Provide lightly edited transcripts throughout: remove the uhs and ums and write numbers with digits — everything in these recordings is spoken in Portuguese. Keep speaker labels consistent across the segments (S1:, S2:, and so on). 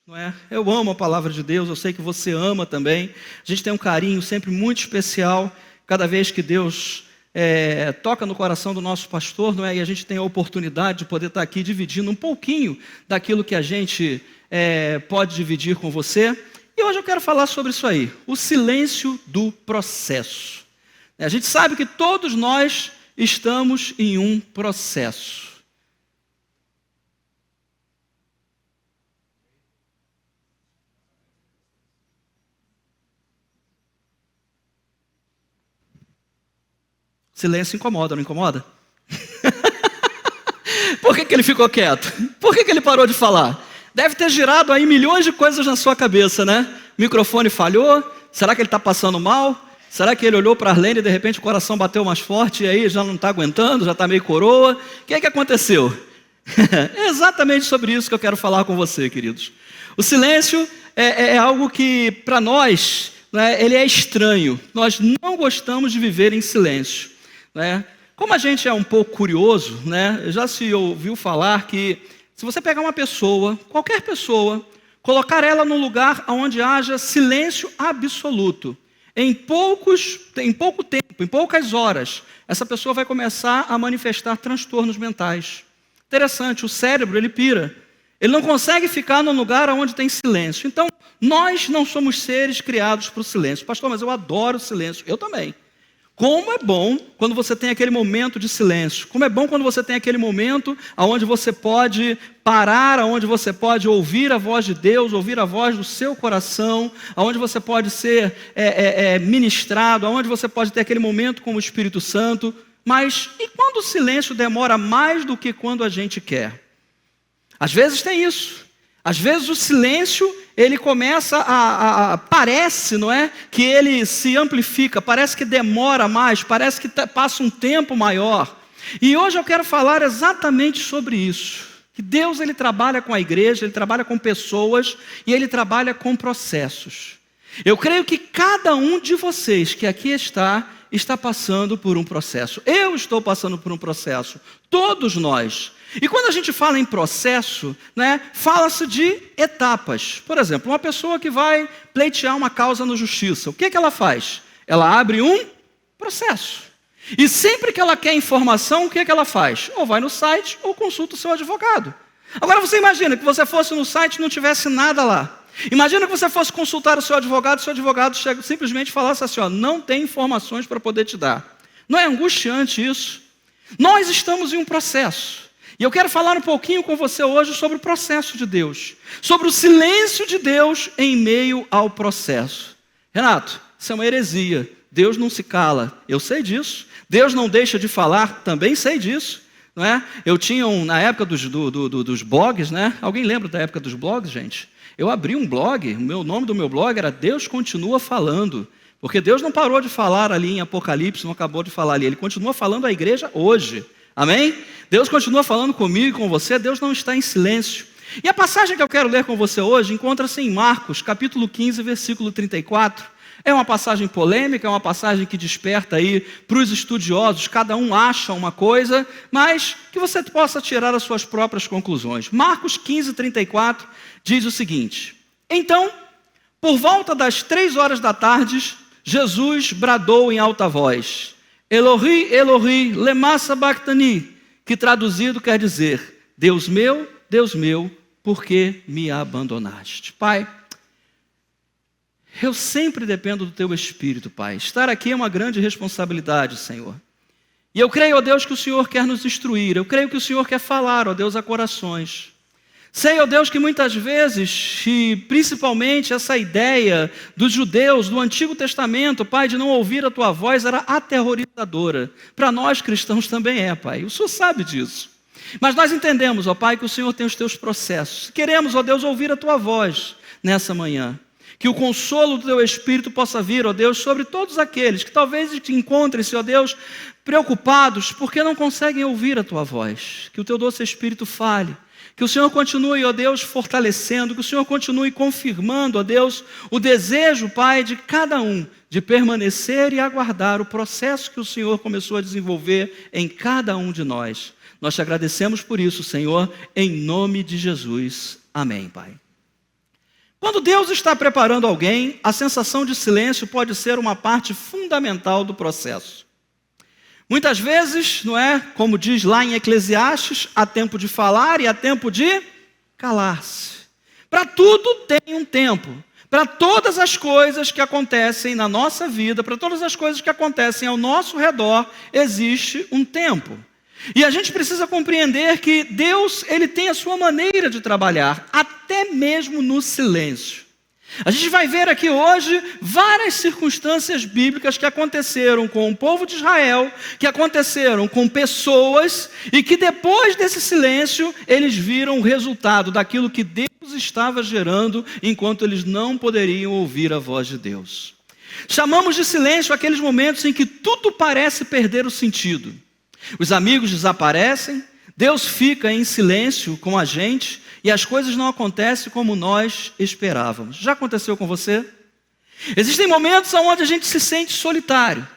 S1: não é? Eu amo a palavra de Deus, eu sei que você ama também. A gente tem um carinho sempre muito especial cada vez que Deus toca no coração do nosso pastor, não é? E a gente tem a oportunidade de poder estar aqui dividindo um pouquinho daquilo que a gente pode dividir com você. E hoje eu quero falar sobre isso aí, o silêncio do processo. A gente sabe que todos nós estamos em um processo. Silêncio incomoda, não incomoda? Por que ele ficou quieto? Por que ele parou de falar? Deve ter girado aí milhões de coisas na sua cabeça, né? O microfone falhou? Será que ele está passando mal? Será que ele olhou para Arlene e de repente o coração bateu mais forte e aí já não está aguentando, já está meio coroa? O que aconteceu? É exatamente sobre isso que eu quero falar com você, queridos. O silêncio é algo que para nós, né, ele é estranho. Nós não gostamos de viver em silêncio, né? Como a gente é um pouco curioso, né, já se ouviu falar que se você pegar uma pessoa, qualquer pessoa, colocar ela num lugar onde haja silêncio absoluto, em pouco tempo, em poucas horas, essa pessoa vai começar a manifestar transtornos mentais. Interessante, o cérebro, ele pira. Ele não consegue ficar num lugar onde tem silêncio. Então, nós não somos seres criados para o silêncio. Pastor, mas eu adoro o silêncio. Eu também. Como é bom quando você tem aquele momento de silêncio. Como é bom quando você tem aquele momento onde você pode parar, onde você pode ouvir a voz de Deus, ouvir a voz do seu coração, onde você pode ser ministrado, onde você pode ter aquele momento com o Espírito Santo. Mas e quando o silêncio demora mais do que quando a gente quer? Às vezes tem isso. Às vezes o silêncio, ele começa parece, não é? Que ele se amplifica, parece que demora mais, parece que passa um tempo maior. E hoje eu quero falar exatamente sobre isso. Que Deus, ele trabalha com a igreja, ele trabalha com pessoas e ele trabalha com processos. Eu creio que cada um de vocês que aqui está passando por um processo. Eu estou passando por um processo. Todos nós. E quando a gente fala em processo, né, fala-se de etapas. Por exemplo, uma pessoa que vai pleitear uma causa na justiça, o que ela faz? Ela abre um processo. E sempre que ela quer informação, o que ela faz? Ou vai no site ou consulta o seu advogado. Agora você imagina que você fosse no site e não tivesse nada lá. Imagina que você fosse consultar o seu advogado simplesmente falasse assim, não tem informações para poder te dar. Não é angustiante isso? Nós estamos em um processo. E eu quero falar um pouquinho com você hoje sobre o processo de Deus. Sobre o silêncio de Deus em meio ao processo. Renato, isso é uma heresia. Deus não se cala. Eu sei disso. Deus não deixa de falar. Também sei disso. Não é? Eu tinha na época dos blogs, né? Alguém lembra da época dos blogs, gente? Eu abri um blog, o nome do meu blog era Deus Continua Falando. Porque Deus não parou de falar ali em Apocalipse, não acabou de falar ali. Ele continua falando à igreja hoje. Amém? Deus continua falando comigo e com você, Deus não está em silêncio. E a passagem que eu quero ler com você hoje encontra-se em Marcos, capítulo 15, versículo 34. É uma passagem polêmica, é uma passagem que desperta aí para os estudiosos, cada um acha uma coisa, mas que você possa tirar as suas próprias conclusões. Marcos 15, 34 diz o seguinte: Então, por volta das 3 horas da tarde, Jesus bradou em alta voz: Elohi, Elohi, lema sabachthani, que traduzido quer dizer: Deus meu, por que me abandonaste? Pai, eu sempre dependo do Teu Espírito, Pai. Estar aqui é uma grande responsabilidade, Senhor. E eu creio, ó Deus, que o Senhor quer nos instruir. Eu creio que o Senhor quer falar, ó Deus, a corações. Sei, ó Deus, que muitas vezes, e principalmente essa ideia dos judeus do Antigo Testamento, Pai, de não ouvir a Tua voz, era aterrorizadora. Para nós cristãos também é, Pai. O Senhor sabe disso. Mas nós entendemos, ó Pai, que o Senhor tem os Teus processos. Queremos, ó Deus, ouvir a Tua voz nessa manhã. Que o consolo do Teu Espírito possa vir, ó Deus, sobre todos aqueles que talvez te encontrem-se, ó Deus, preocupados porque não conseguem ouvir a Tua voz. Que o Teu doce Espírito fale. Que o Senhor continue, ó Deus, fortalecendo, que o Senhor continue confirmando, ó Deus, o desejo, Pai, de cada um, de permanecer e aguardar o processo que o Senhor começou a desenvolver em cada um de nós. Nós te agradecemos por isso, Senhor, em nome de Jesus. Amém, Pai. Quando Deus está preparando alguém, a sensação de silêncio pode ser uma parte fundamental do processo. Muitas vezes, não é? Como diz lá em Eclesiastes, há tempo de falar e há tempo de calar-se. Para tudo tem um tempo. Para todas as coisas que acontecem na nossa vida, para todas as coisas que acontecem ao nosso redor, existe um tempo. E a gente precisa compreender que Deus, Ele tem a sua maneira de trabalhar, até mesmo no silêncio. A gente vai ver aqui hoje várias circunstâncias bíblicas que aconteceram com o povo de Israel, que aconteceram com pessoas e que depois desse silêncio eles viram o resultado daquilo que Deus estava gerando enquanto eles não poderiam ouvir a voz de Deus. Chamamos de silêncio aqueles momentos em que tudo parece perder o sentido. Os amigos desaparecem, Deus fica em silêncio com a gente e as coisas não acontecem como nós esperávamos. Já aconteceu com você? Existem momentos onde a gente se sente solitário.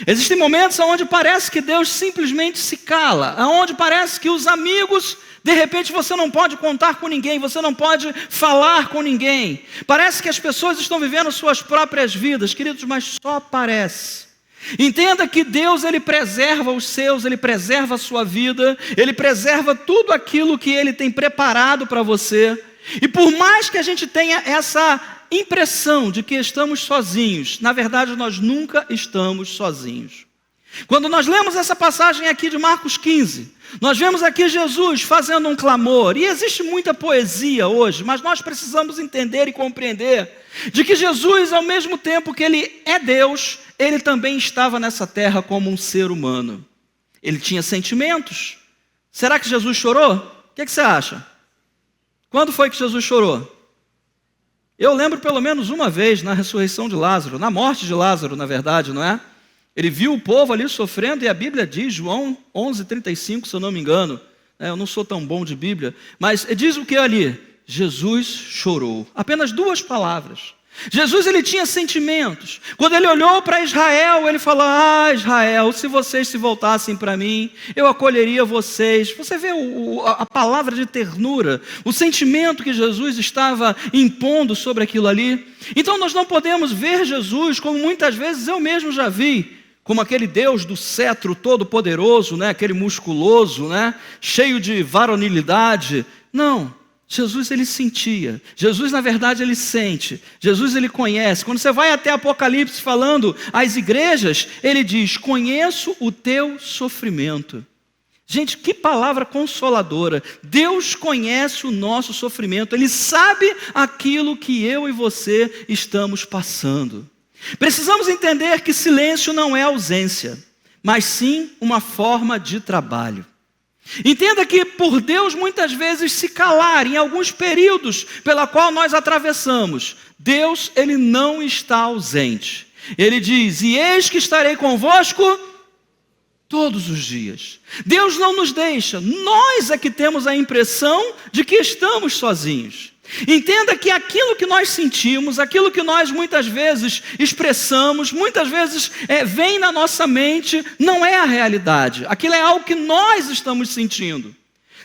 S1: Existem momentos onde parece que Deus simplesmente se cala, onde parece que os amigos, de repente você não pode contar com ninguém, você não pode falar com ninguém. Parece que as pessoas estão vivendo suas próprias vidas, queridos, mas só parece. Entenda que Deus, Ele preserva os seus, Ele preserva a sua vida, Ele preserva tudo aquilo que Ele tem preparado para você. E por mais que a gente tenha essa impressão de que estamos sozinhos, na verdade nós nunca estamos sozinhos. Quando nós lemos essa passagem aqui de Marcos 15, nós vemos aqui Jesus fazendo um clamor, e existe muita poesia hoje, mas nós precisamos entender e compreender de que Jesus, ao mesmo tempo que Ele é Deus, Ele também estava nessa terra como um ser humano. Ele tinha sentimentos. Será que Jesus chorou? O que você acha? Quando foi que Jesus chorou? Eu lembro pelo menos uma vez na ressurreição de Lázaro, na morte de Lázaro, na verdade, não é? Ele viu o povo ali sofrendo e a Bíblia diz, João 11:35, se eu não me engano, eu não sou tão bom de Bíblia, mas diz o que ali? Jesus chorou. Apenas 2 palavras. Jesus, ele tinha sentimentos. Quando ele olhou para Israel, ele falou: ah, Israel, se vocês se voltassem para mim, eu acolheria vocês. Você vê a palavra de ternura, o sentimento que Jesus estava impondo sobre aquilo ali. Então nós não podemos ver Jesus como muitas vezes eu mesmo já vi, como aquele Deus do cetro todo poderoso, né? Aquele musculoso, né? Cheio de varonilidade. Não. Jesus, ele sentia. Jesus, na verdade, ele sente. Jesus, ele conhece. Quando você vai até Apocalipse falando às igrejas, ele diz: conheço o teu sofrimento. Gente, que palavra consoladora. Deus conhece o nosso sofrimento. Ele sabe aquilo que eu e você estamos passando. Precisamos entender que silêncio não é ausência, mas sim uma forma de trabalho. Entenda que por Deus muitas vezes se calar em alguns períodos pela qual nós atravessamos, Deus, ele não está ausente. Ele diz: e eis que estarei convosco todos os dias. Deus não nos deixa, nós é que temos a impressão de que estamos sozinhos. Entenda que aquilo que nós sentimos, aquilo que nós muitas vezes expressamos, muitas vezes vem na nossa mente, não é a realidade. Aquilo é algo que nós estamos sentindo.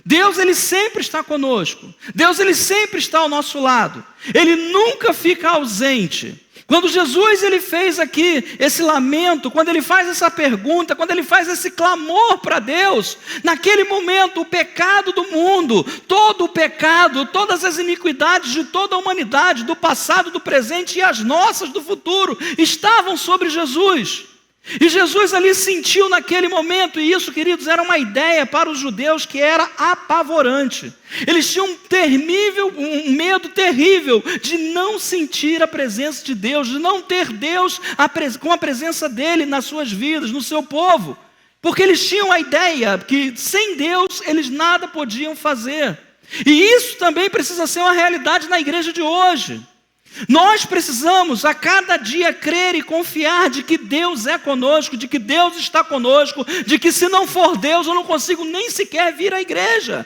S1: Deus, ele sempre está conosco. Deus, ele sempre está ao nosso lado. Ele nunca fica ausente. Quando Jesus, ele fez aqui esse lamento, quando ele faz essa pergunta, quando ele faz esse clamor para Deus, naquele momento o pecado do mundo, todo o pecado, todas as iniquidades de toda a humanidade, do passado, do presente e as nossas do futuro, estavam sobre Jesus. E Jesus ali sentiu naquele momento, e isso, queridos, era uma ideia para os judeus que era apavorante. Eles tinham um medo terrível de não sentir a presença de Deus, de não ter Deus com a presença dele nas suas vidas, no seu povo. Porque eles tinham a ideia que sem Deus eles nada podiam fazer. E isso também precisa ser uma realidade na igreja de hoje. Nós precisamos a cada dia crer e confiar de que Deus é conosco, de que Deus está conosco, de que se não for Deus eu não consigo nem sequer vir à igreja.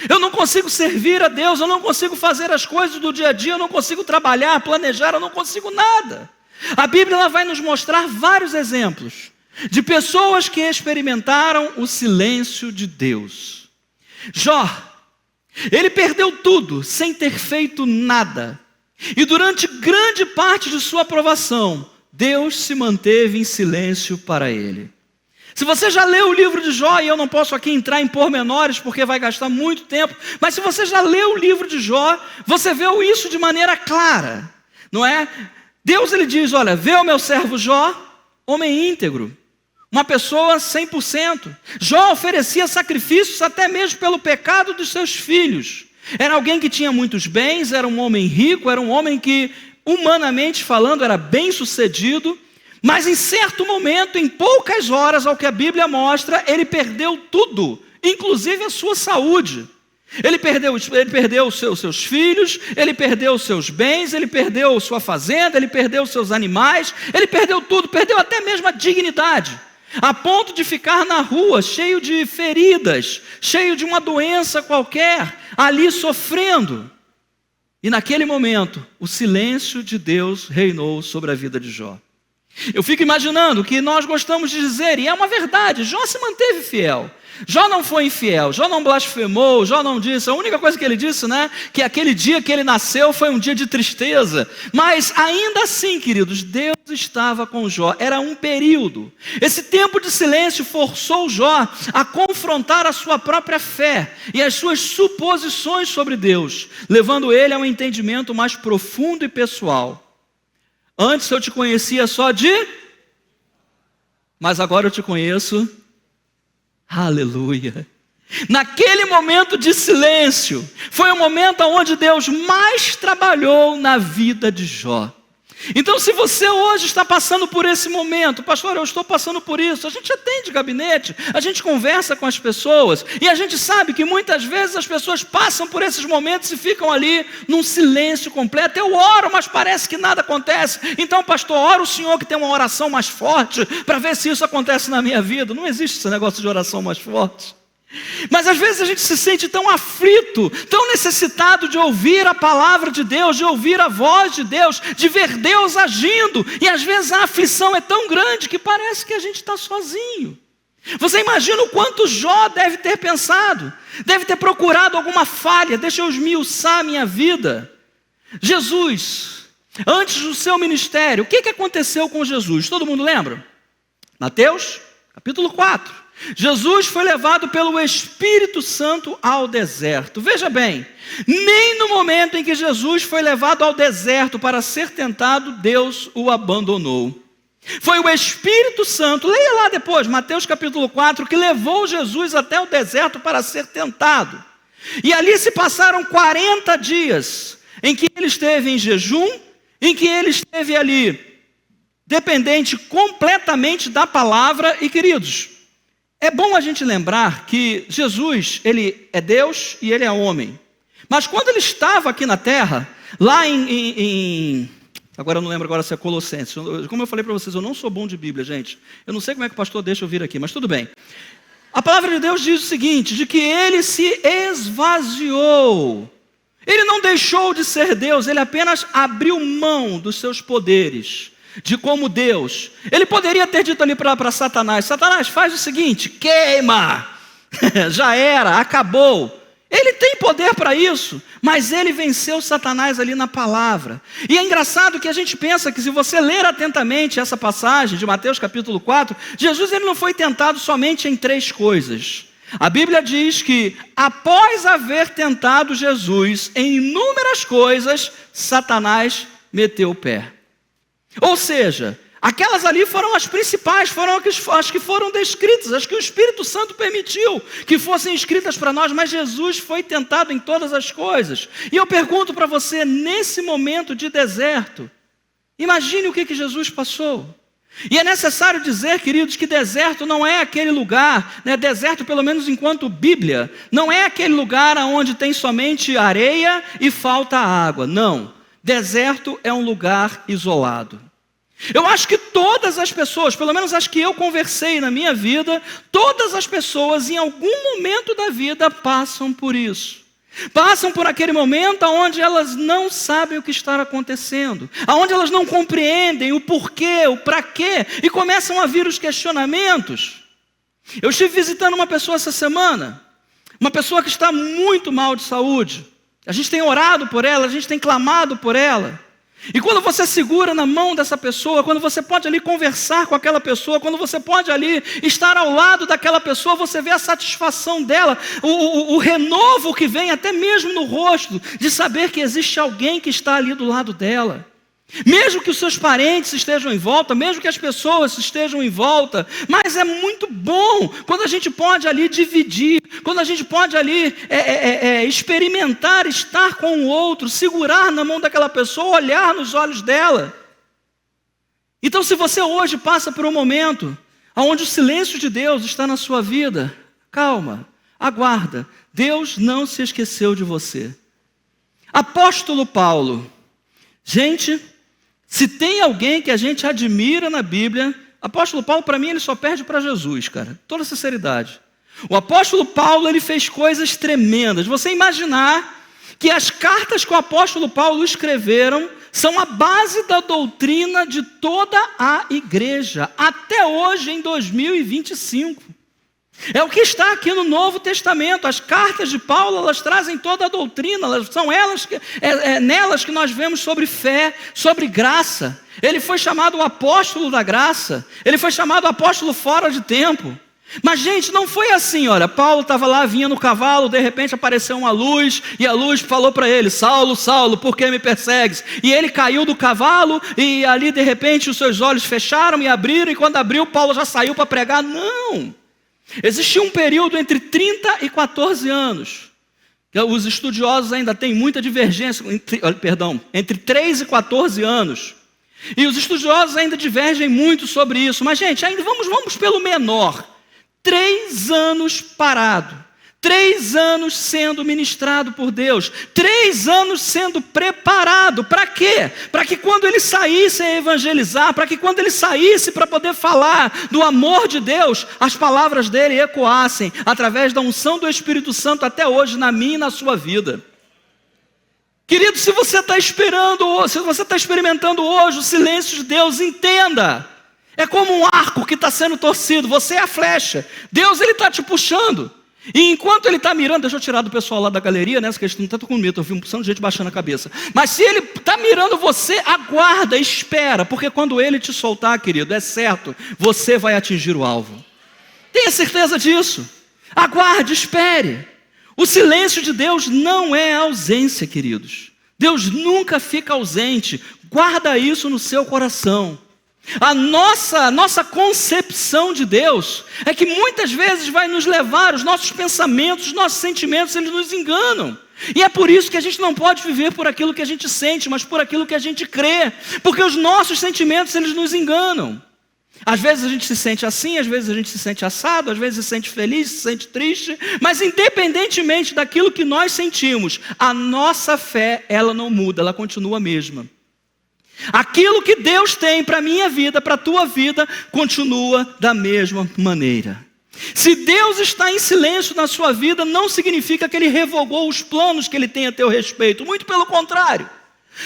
S1: Eu não consigo servir a Deus, eu não consigo fazer as coisas do dia a dia, eu não consigo trabalhar, planejar, eu não consigo nada. A Bíblia ela vai nos mostrar vários exemplos de pessoas que experimentaram o silêncio de Deus. Jó, ele perdeu tudo sem ter feito nada. E durante grande parte de sua aprovação, Deus se manteve em silêncio para ele. Se você já leu o livro de Jó, e eu não posso aqui entrar em pormenores porque vai gastar muito tempo, mas se você já leu o livro de Jó, você vê isso de maneira clara, não é? Deus ele diz, olha, vê o meu servo Jó, homem íntegro, uma pessoa 100%. Jó oferecia sacrifícios até mesmo pelo pecado dos seus filhos. Era alguém que tinha muitos bens, era um homem rico, era um homem que, humanamente falando, era bem sucedido, mas em certo momento, em poucas horas, ao que a Bíblia mostra, ele perdeu tudo, inclusive a sua saúde. Ele perdeu os seus filhos, ele perdeu os seus bens, ele perdeu sua fazenda, ele perdeu os seus animais, ele perdeu tudo, perdeu até mesmo a dignidade, a ponto de ficar na rua, cheio de feridas, cheio de uma doença qualquer, ali sofrendo. E naquele momento, o silêncio de Deus reinou sobre a vida de Jó. Eu fico imaginando que nós gostamos de dizer, e é uma verdade, Jó se manteve fiel. Jó não foi infiel, Jó não blasfemou, Jó não disse, a única coisa que ele disse, né, que aquele dia que ele nasceu foi um dia de tristeza, mas ainda assim, queridos, Deus estava com Jó, era um período, esse tempo de silêncio forçou Jó a confrontar a sua própria fé e as suas suposições sobre Deus, levando ele a um entendimento mais profundo e pessoal. Antes eu te conhecia só mas agora eu te conheço. Aleluia. Naquele momento de silêncio, foi o momento onde Deus mais trabalhou na vida de Jó. Então, se você hoje está passando por esse momento, pastor, eu estou passando por isso, a gente atende gabinete, a gente conversa com as pessoas, e a gente sabe que muitas vezes as pessoas passam por esses momentos e ficam ali num silêncio completo. Eu oro, mas parece que nada acontece. Então, pastor, ora o senhor que tem uma oração mais forte, para ver se isso acontece na minha vida. Não existe esse negócio de oração mais forte. Mas às vezes a gente se sente tão aflito, tão necessitado de ouvir a palavra de Deus, de ouvir a voz de Deus, de ver Deus agindo, e às vezes a aflição é tão grande que parece que a gente está sozinho. Você imagina o quanto Jó deve ter pensado, deve ter procurado alguma falha. Deixa eu esmiuçar a minha vida. Jesus, antes do seu ministério, o que aconteceu com Jesus? Todo mundo lembra? Mateus, capítulo 4. Jesus foi levado pelo Espírito Santo ao deserto. Veja bem, nem no momento em que Jesus foi levado ao deserto para ser tentado, Deus o abandonou. Foi o Espírito Santo, leia lá depois, Mateus capítulo 4, que levou Jesus até o deserto para ser tentado. E ali se passaram 40 dias, em que ele esteve em jejum, em que ele esteve ali, dependente completamente da palavra. E queridos, é bom a gente lembrar que Jesus, ele é Deus e ele é homem. Mas quando ele estava aqui na terra, lá agora eu não lembro se é Colossenses. Como eu falei para vocês, eu não sou bom de Bíblia, gente. Eu não sei como é que o pastor deixa eu vir aqui, mas tudo bem. A palavra de Deus diz o seguinte, de que ele se esvaziou. Ele não deixou de ser Deus, ele apenas abriu mão dos seus poderes, de como Deus. Ele poderia ter dito ali para Satanás, Satanás, faz o seguinte, queima, já era, acabou. Ele tem poder para isso, mas ele venceu Satanás ali na palavra. E é engraçado que a gente pensa que se você ler atentamente essa passagem de Mateus capítulo 4, Jesus ele não foi tentado somente em 3 coisas. A Bíblia diz que após haver tentado Jesus em inúmeras coisas, Satanás meteu o pé. Ou seja, aquelas ali foram as principais, foram as que foram descritas, as que o Espírito Santo permitiu que fossem escritas para nós, mas Jesus foi tentado em todas as coisas. E eu pergunto para você, nesse momento de deserto, imagine o que Jesus passou. E é necessário dizer, queridos, que deserto não é aquele lugar, né, deserto pelo menos enquanto Bíblia, não é aquele lugar onde tem somente areia e falta água, não. Deserto é um lugar isolado. Eu acho que todas as pessoas, pelo menos as que eu conversei na minha vida, todas as pessoas em algum momento da vida passam por isso. Passam por aquele momento onde elas não sabem o que está acontecendo, onde elas não compreendem o porquê, o para quê, e começam a vir os questionamentos. Eu estive visitando uma pessoa essa semana, uma pessoa que está muito mal de saúde. A gente tem orado por ela, a gente tem clamado por ela. E quando você segura na mão dessa pessoa, quando você pode ali conversar com aquela pessoa, quando você pode ali estar ao lado daquela pessoa, você vê a satisfação dela, o renovo que vem até mesmo no rosto, de saber que existe alguém que está ali do lado dela. Mesmo que os seus parentes estejam em volta, mesmo que as pessoas estejam em volta, mas é muito bom quando a gente pode ali dividir, quando a gente pode ali experimentar, estar com o outro, segurar na mão daquela pessoa, olhar nos olhos dela. Então, se você hoje passa por um momento onde o silêncio de Deus está na sua vida, calma, aguarda, Deus não se esqueceu de você. Apóstolo Paulo, gente, se tem alguém que a gente admira na Bíblia, apóstolo Paulo, para mim, ele só perde para Jesus, cara. Toda sinceridade. O apóstolo Paulo, ele fez coisas tremendas. Você imaginar que as cartas que o apóstolo Paulo escreveram são a base da doutrina de toda a igreja, até hoje, em 2025. É o que está aqui no Novo Testamento. As cartas de Paulo, elas trazem toda a doutrina, são elas nelas que nós vemos sobre fé, sobre graça. Ele foi chamado o apóstolo da graça, ele foi chamado apóstolo fora de tempo. Mas, gente, não foi assim, olha, Paulo estava lá, vinha no cavalo, de repente apareceu uma luz, e a luz falou para ele, Saulo, Saulo, por que me persegues? E ele caiu do cavalo, e ali de repente os seus olhos fecharam e abriram, e quando abriu, Paulo já saiu para pregar. Não! Existia um período entre 30 e 14 anos. Os estudiosos ainda têm muita divergência, entre 3 e 14 anos. E os estudiosos ainda divergem muito sobre isso. Mas, gente, ainda vamos pelo menor. 3 anos parado. 3 anos sendo ministrado por Deus, 3 anos sendo preparado, para quê? Para que quando ele saísse a evangelizar, para que quando ele saísse para poder falar do amor de Deus, as palavras dele ecoassem, através da unção do Espírito Santo até hoje, na minha e na sua vida. Querido, se você está experimentando hoje o silêncio de Deus, entenda, é como um arco que está sendo torcido, você é a flecha, Deus ele está te puxando. E enquanto ele está mirando, deixa eu tirar do pessoal lá da galeria, né? Porque eles não estão com medo, eu vi um porção de gente baixando a cabeça. Mas se ele está mirando você, aguarda, espera, porque quando ele te soltar, querido, é certo, você vai atingir o alvo. Tenha certeza disso. Aguarde, espere. O silêncio de Deus não é ausência, queridos. Deus nunca fica ausente. Guarda isso no seu coração. A nossa concepção de Deus é que muitas vezes vai nos levar, os nossos pensamentos, os nossos sentimentos, eles nos enganam. E é por isso que a gente não pode viver por aquilo que a gente sente, mas por aquilo que a gente crê. Porque os nossos sentimentos, eles nos enganam. Às vezes a gente se sente assim, às vezes a gente se sente assado, às vezes se sente feliz, se sente triste. Mas independentemente daquilo que nós sentimos, a nossa fé, ela não muda, ela continua a mesma. Aquilo que Deus tem para a minha vida, para a tua vida, continua da mesma maneira. Se Deus está em silêncio na sua vida, não significa que Ele revogou os planos que Ele tem a teu respeito. Muito pelo contrário.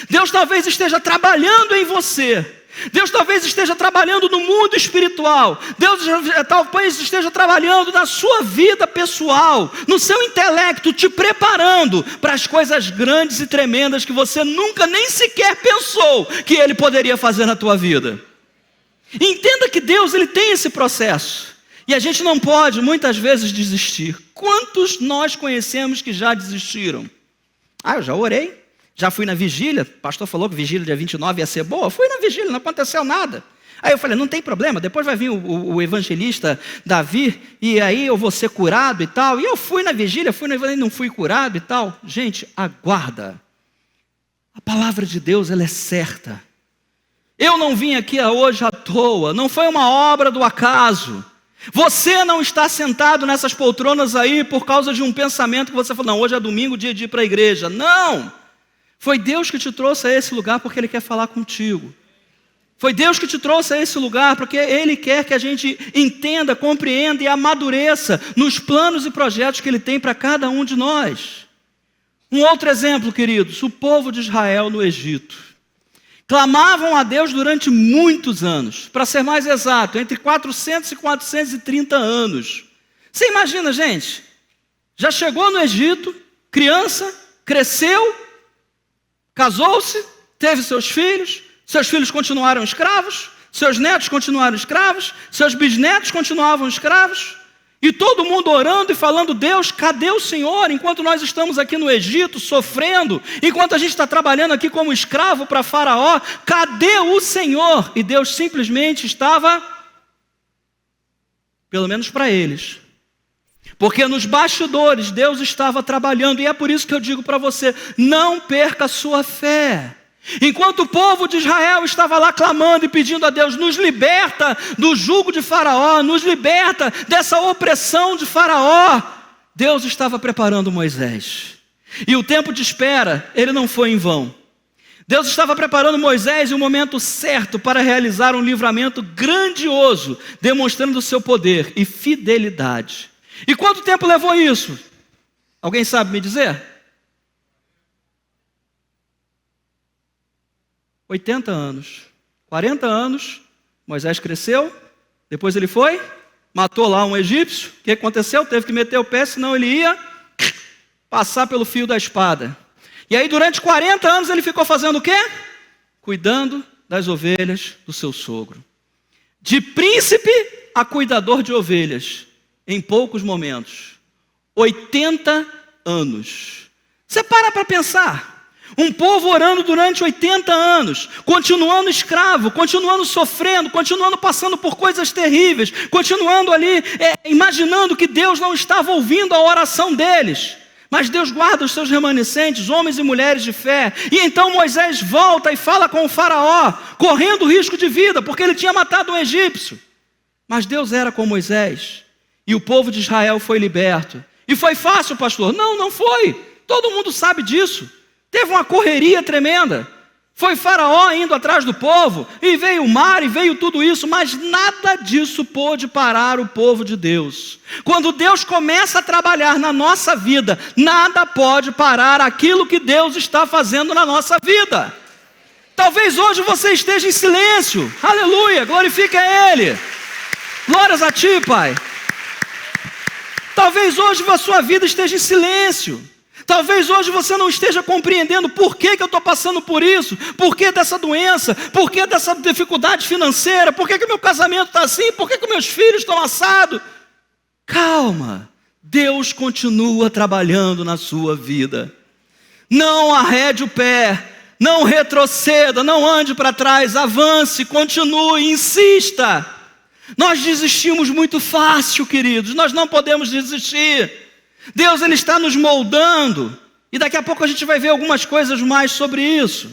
S1: Deus talvez esteja trabalhando em você. Deus talvez esteja trabalhando no mundo espiritual. Deus talvez esteja trabalhando na sua vida pessoal, no seu intelecto, te preparando para as coisas grandes e tremendas que você nunca nem sequer pensou que Ele poderia fazer na tua vida. Entenda que Deus, Ele tem esse processo. E a gente não pode, muitas vezes, desistir. Quantos nós conhecemos que já desistiram? Eu já orei. Já fui na vigília, o pastor falou que vigília dia 29 ia ser boa, fui na vigília, não aconteceu nada. Aí eu falei, não tem problema, depois vai vir o evangelista Davi, e aí eu vou ser curado e tal. E eu fui na vigília, não fui curado e tal. Gente, aguarda. A palavra de Deus, ela é certa. Eu não vim aqui hoje à toa, não foi uma obra do acaso. Você não está sentado nessas poltronas aí por causa de um pensamento que você falou, não, hoje é domingo, dia de ir para a igreja. Não! Foi Deus que te trouxe a esse lugar porque Ele quer falar contigo. Foi Deus que te trouxe a esse lugar porque Ele quer que a gente entenda, compreenda e amadureça nos planos e projetos que Ele tem para cada um de nós. Um outro exemplo, queridos, o povo de Israel no Egito. Clamavam a Deus durante muitos anos, para ser mais exato, entre 400 e 430 anos. Você imagina, gente? Já chegou no Egito, criança, cresceu, casou-se, teve seus filhos continuaram escravos, seus netos continuaram escravos, seus bisnetos continuavam escravos, e todo mundo orando e falando: Deus, cadê o Senhor? Enquanto nós estamos aqui no Egito sofrendo, enquanto a gente está trabalhando aqui como escravo para Faraó, cadê o Senhor? E Deus simplesmente estava, pelo menos para eles, porque nos bastidores Deus estava trabalhando, e é por isso que eu digo para você: não perca a sua fé. Enquanto o povo de Israel estava lá clamando e pedindo a Deus: nos liberta do jugo de Faraó, nos liberta dessa opressão de Faraó, Deus estava preparando Moisés. E o tempo de espera, ele não foi em vão. Deus estava preparando Moisés em um momento certo para realizar um livramento grandioso, demonstrando o seu poder e fidelidade. E quanto tempo levou isso? Alguém sabe me dizer? 80 anos. 40 anos, Moisés cresceu, depois ele foi, matou lá um egípcio. O que aconteceu? Teve que meter o pé, senão ele ia passar pelo fio da espada. E aí durante 40 anos ele ficou fazendo o quê? Cuidando das ovelhas do seu sogro. De príncipe a cuidador de ovelhas, em poucos momentos. 80 anos. Você para pensar. Um povo orando durante 80 anos, continuando escravo, continuando sofrendo, continuando passando por coisas terríveis, continuando ali imaginando que Deus não estava ouvindo a oração deles. Mas Deus guarda os seus remanescentes, homens e mulheres de fé. E então Moisés volta e fala com o Faraó, correndo risco de vida, porque ele tinha matado um egípcio. Mas Deus era com Moisés, e o povo de Israel foi liberto. E foi fácil, pastor? Não, não foi. Todo mundo sabe disso. Teve uma correria tremenda. Foi Faraó indo atrás do povo, e veio o mar, e veio tudo isso, mas nada disso pôde parar o povo de Deus. Quando Deus começa a trabalhar na nossa vida, nada pode parar aquilo que Deus está fazendo na nossa vida. Talvez hoje você esteja em silêncio. Aleluia, glorifica a Ele. Glórias a Ti, Pai. Talvez hoje a sua vida esteja em silêncio. Talvez hoje você não esteja compreendendo por que eu estou passando por isso, por que dessa doença, por que dessa dificuldade financeira, por que meu casamento está assim, por que meus filhos estão assados. Calma, Deus continua trabalhando na sua vida. Não arrede o pé, não retroceda, não ande para trás, avance, continue, insista. Nós desistimos muito fácil, queridos, nós não podemos desistir. Deus, Ele está nos moldando, e daqui a pouco a gente vai ver algumas coisas mais sobre isso.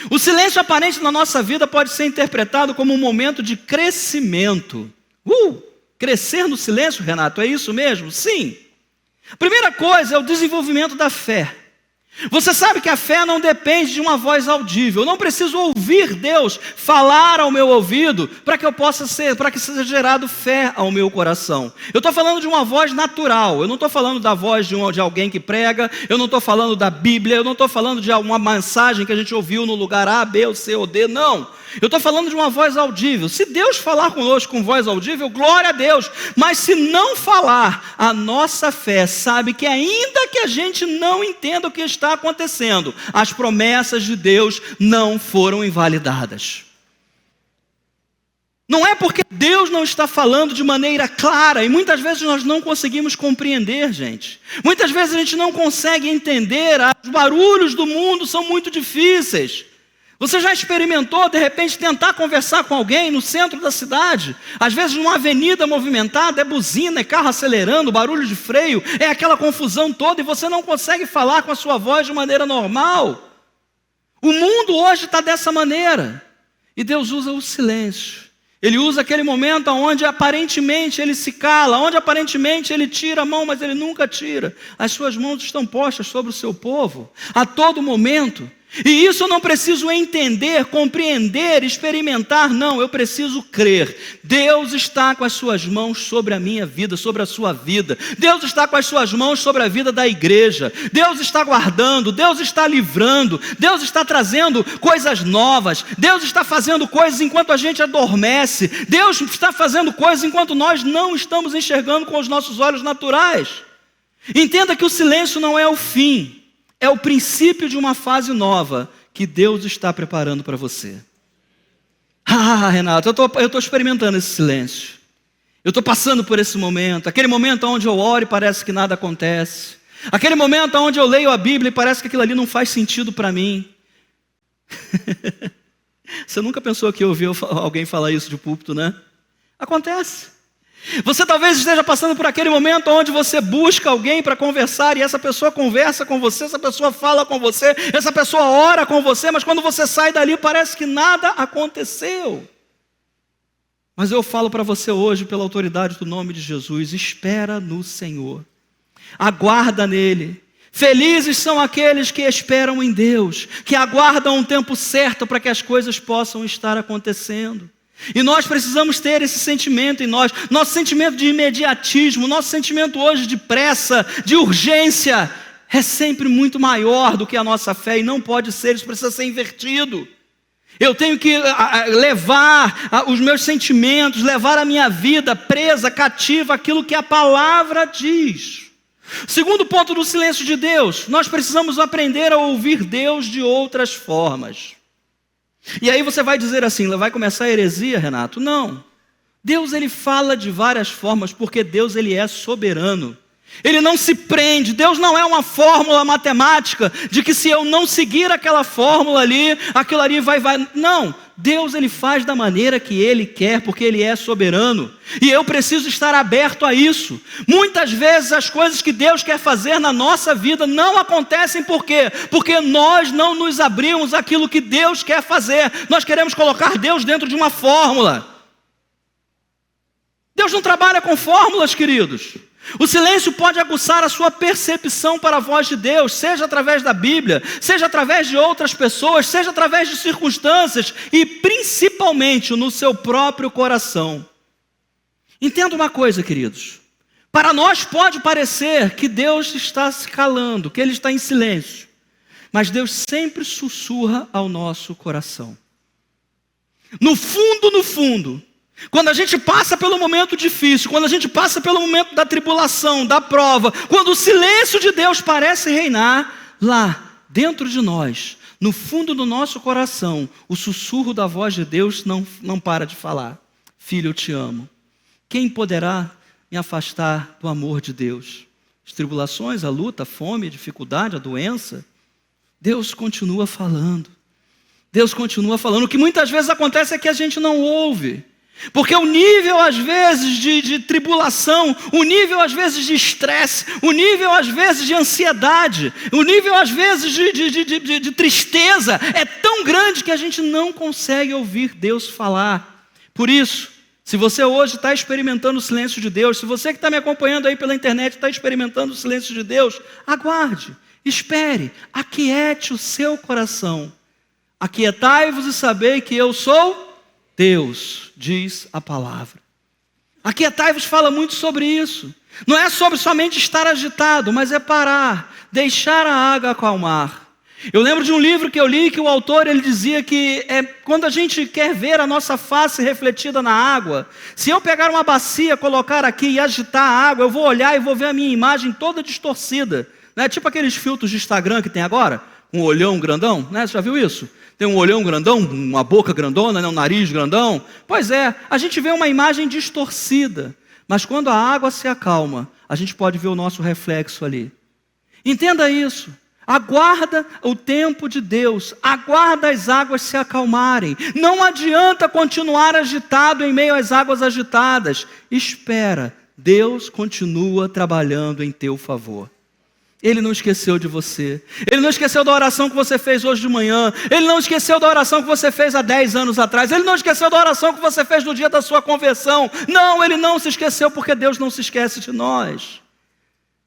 S1: O silêncio aparente na nossa vida pode ser interpretado como um momento de crescimento. Crescer no silêncio, Renato, é isso mesmo? Sim. A primeira coisa é o desenvolvimento da fé. Você sabe que a fé não depende de uma voz audível. Eu não preciso ouvir Deus falar ao meu ouvido para que seja gerado fé ao meu coração. Eu estou falando de uma voz natural. Eu não estou falando da voz de alguém que prega. Eu não estou falando da Bíblia. Eu não estou falando de uma mensagem que a gente ouviu no lugar A, B, ou C ou D. Não. Eu estou falando de uma voz audível. Se Deus falar conosco com voz audível, glória a Deus. Mas se não falar, a nossa fé sabe que ainda que a gente não entenda o que está acontecendo, as promessas de Deus não foram invalidadas. Não é porque Deus não está falando de maneira clara, e muitas vezes nós não conseguimos compreender, gente. Muitas vezes a gente não consegue entender, os barulhos do mundo são muito difíceis. Você já experimentou, de repente, tentar conversar com alguém no centro da cidade? Às vezes, numa avenida movimentada, é buzina, é carro acelerando, barulho de freio, é aquela confusão toda, e você não consegue falar com a sua voz de maneira normal. O mundo hoje está dessa maneira. E Deus usa o silêncio. Ele usa aquele momento onde aparentemente ele se cala, onde aparentemente ele tira a mão, mas ele nunca tira. As suas mãos estão postas sobre o seu povo, a todo momento. E isso eu não preciso entender, compreender, experimentar, não, eu preciso crer. Deus está com as suas mãos sobre a minha vida, sobre a sua vida. Deus está com as suas mãos sobre a vida da igreja. Deus está guardando, Deus está livrando, Deus está trazendo coisas novas. Deus está fazendo coisas enquanto a gente adormece. Deus está fazendo coisas enquanto nós não estamos enxergando com os nossos olhos naturais. Entenda que o silêncio não é o fim. é o princípio de uma fase nova que Deus está preparando para você. Renato, eu estou experimentando esse silêncio. Eu estou passando por esse momento. Aquele momento onde eu oro e parece que nada acontece. Aquele momento onde eu leio a Bíblia e parece que aquilo ali não faz sentido para mim. Você nunca pensou que ouviu alguém falar isso de púlpito, né? Acontece. Você talvez esteja passando por aquele momento onde você busca alguém para conversar e essa pessoa conversa com você, essa pessoa fala com você, essa pessoa ora com você, mas quando você sai dali parece que nada aconteceu. Mas eu falo para você hoje, pela autoridade do nome de Jesus, espera no Senhor, aguarda nele. Felizes são aqueles que esperam em Deus, que aguardam um tempo certo para que as coisas possam estar acontecendo. E nós precisamos ter esse sentimento em nós, nosso sentimento de imediatismo, nosso sentimento hoje de pressa, de urgência, é sempre muito maior do que a nossa fé e não pode ser, isso precisa ser invertido. Eu tenho que levar os meus sentimentos, levar a minha vida presa, cativa, aquilo que a palavra diz. Segundo ponto do silêncio de Deus, nós precisamos aprender a ouvir Deus de outras formas. E aí você vai dizer assim, vai começar a heresia, Renato? Não. Deus ele fala de várias formas, porque Deus ele é soberano. Ele não se prende, Deus não é uma fórmula matemática, de que se eu não seguir aquela fórmula ali, aquilo ali vai. Não, Deus ele faz da maneira que Ele quer, porque Ele é soberano. E eu preciso estar aberto a isso. Muitas vezes as coisas que Deus quer fazer na nossa vida não acontecem por quê? Porque nós não nos abrimos àquilo que Deus quer fazer. Nós queremos colocar Deus dentro de uma fórmula. Deus não trabalha com fórmulas, queridos. O silêncio pode aguçar a sua percepção para a voz de Deus, seja através da Bíblia, seja através de outras pessoas, seja através de circunstâncias e principalmente no seu próprio coração. Entenda uma coisa, queridos. Para nós pode parecer que Deus está se calando, que Ele está em silêncio, mas Deus sempre sussurra ao nosso coração. No fundo, quando a gente passa pelo momento difícil, quando a gente passa pelo momento da tribulação, da prova, quando o silêncio de Deus parece reinar, lá dentro de nós, no fundo do nosso coração, o sussurro da voz de Deus não para de falar. Filho, eu te amo. Quem poderá me afastar do amor de Deus? As tribulações, a luta, a fome, a dificuldade, a doença. Deus continua falando. Deus continua falando. O que muitas vezes acontece é que a gente não ouve. Porque o nível às vezes de tribulação, o nível às vezes de estresse, o nível às vezes de ansiedade, o nível às vezes de tristeza é tão grande que a gente não consegue ouvir Deus falar. Por isso, se você hoje está experimentando o silêncio de Deus, se você que está me acompanhando aí pela internet está experimentando o silêncio de Deus, aguarde, espere, aquiete o seu coração. Aquietai-vos e sabei que eu sou Deus, diz a palavra. Aquietai-vos fala muito sobre isso. Não é sobre somente estar agitado, mas é parar, deixar a água acalmar. Eu lembro de um livro que eu li que o autor ele dizia que quando a gente quer ver a nossa face refletida na água, se eu pegar uma bacia, colocar aqui e agitar a água, eu vou olhar e vou ver a minha imagem toda distorcida. Né? Tipo aqueles filtros de Instagram que tem agora, um olhão grandão, né? Você já viu isso? Tem um olhão grandão, uma boca grandona, né? Um nariz grandão. Pois é, a gente vê uma imagem distorcida, mas quando a água se acalma, a gente pode ver o nosso reflexo ali. Entenda isso. Aguarda o tempo de Deus, aguarda as águas se acalmarem. Não adianta continuar agitado em meio às águas agitadas. Espera, Deus continua trabalhando em teu favor. Ele não esqueceu de você. Ele não esqueceu da oração que você fez hoje de manhã. Ele não esqueceu da oração que você fez há 10 anos atrás. Ele não esqueceu da oração que você fez no dia da sua conversão. Não, Ele não se esqueceu, porque Deus não se esquece de nós.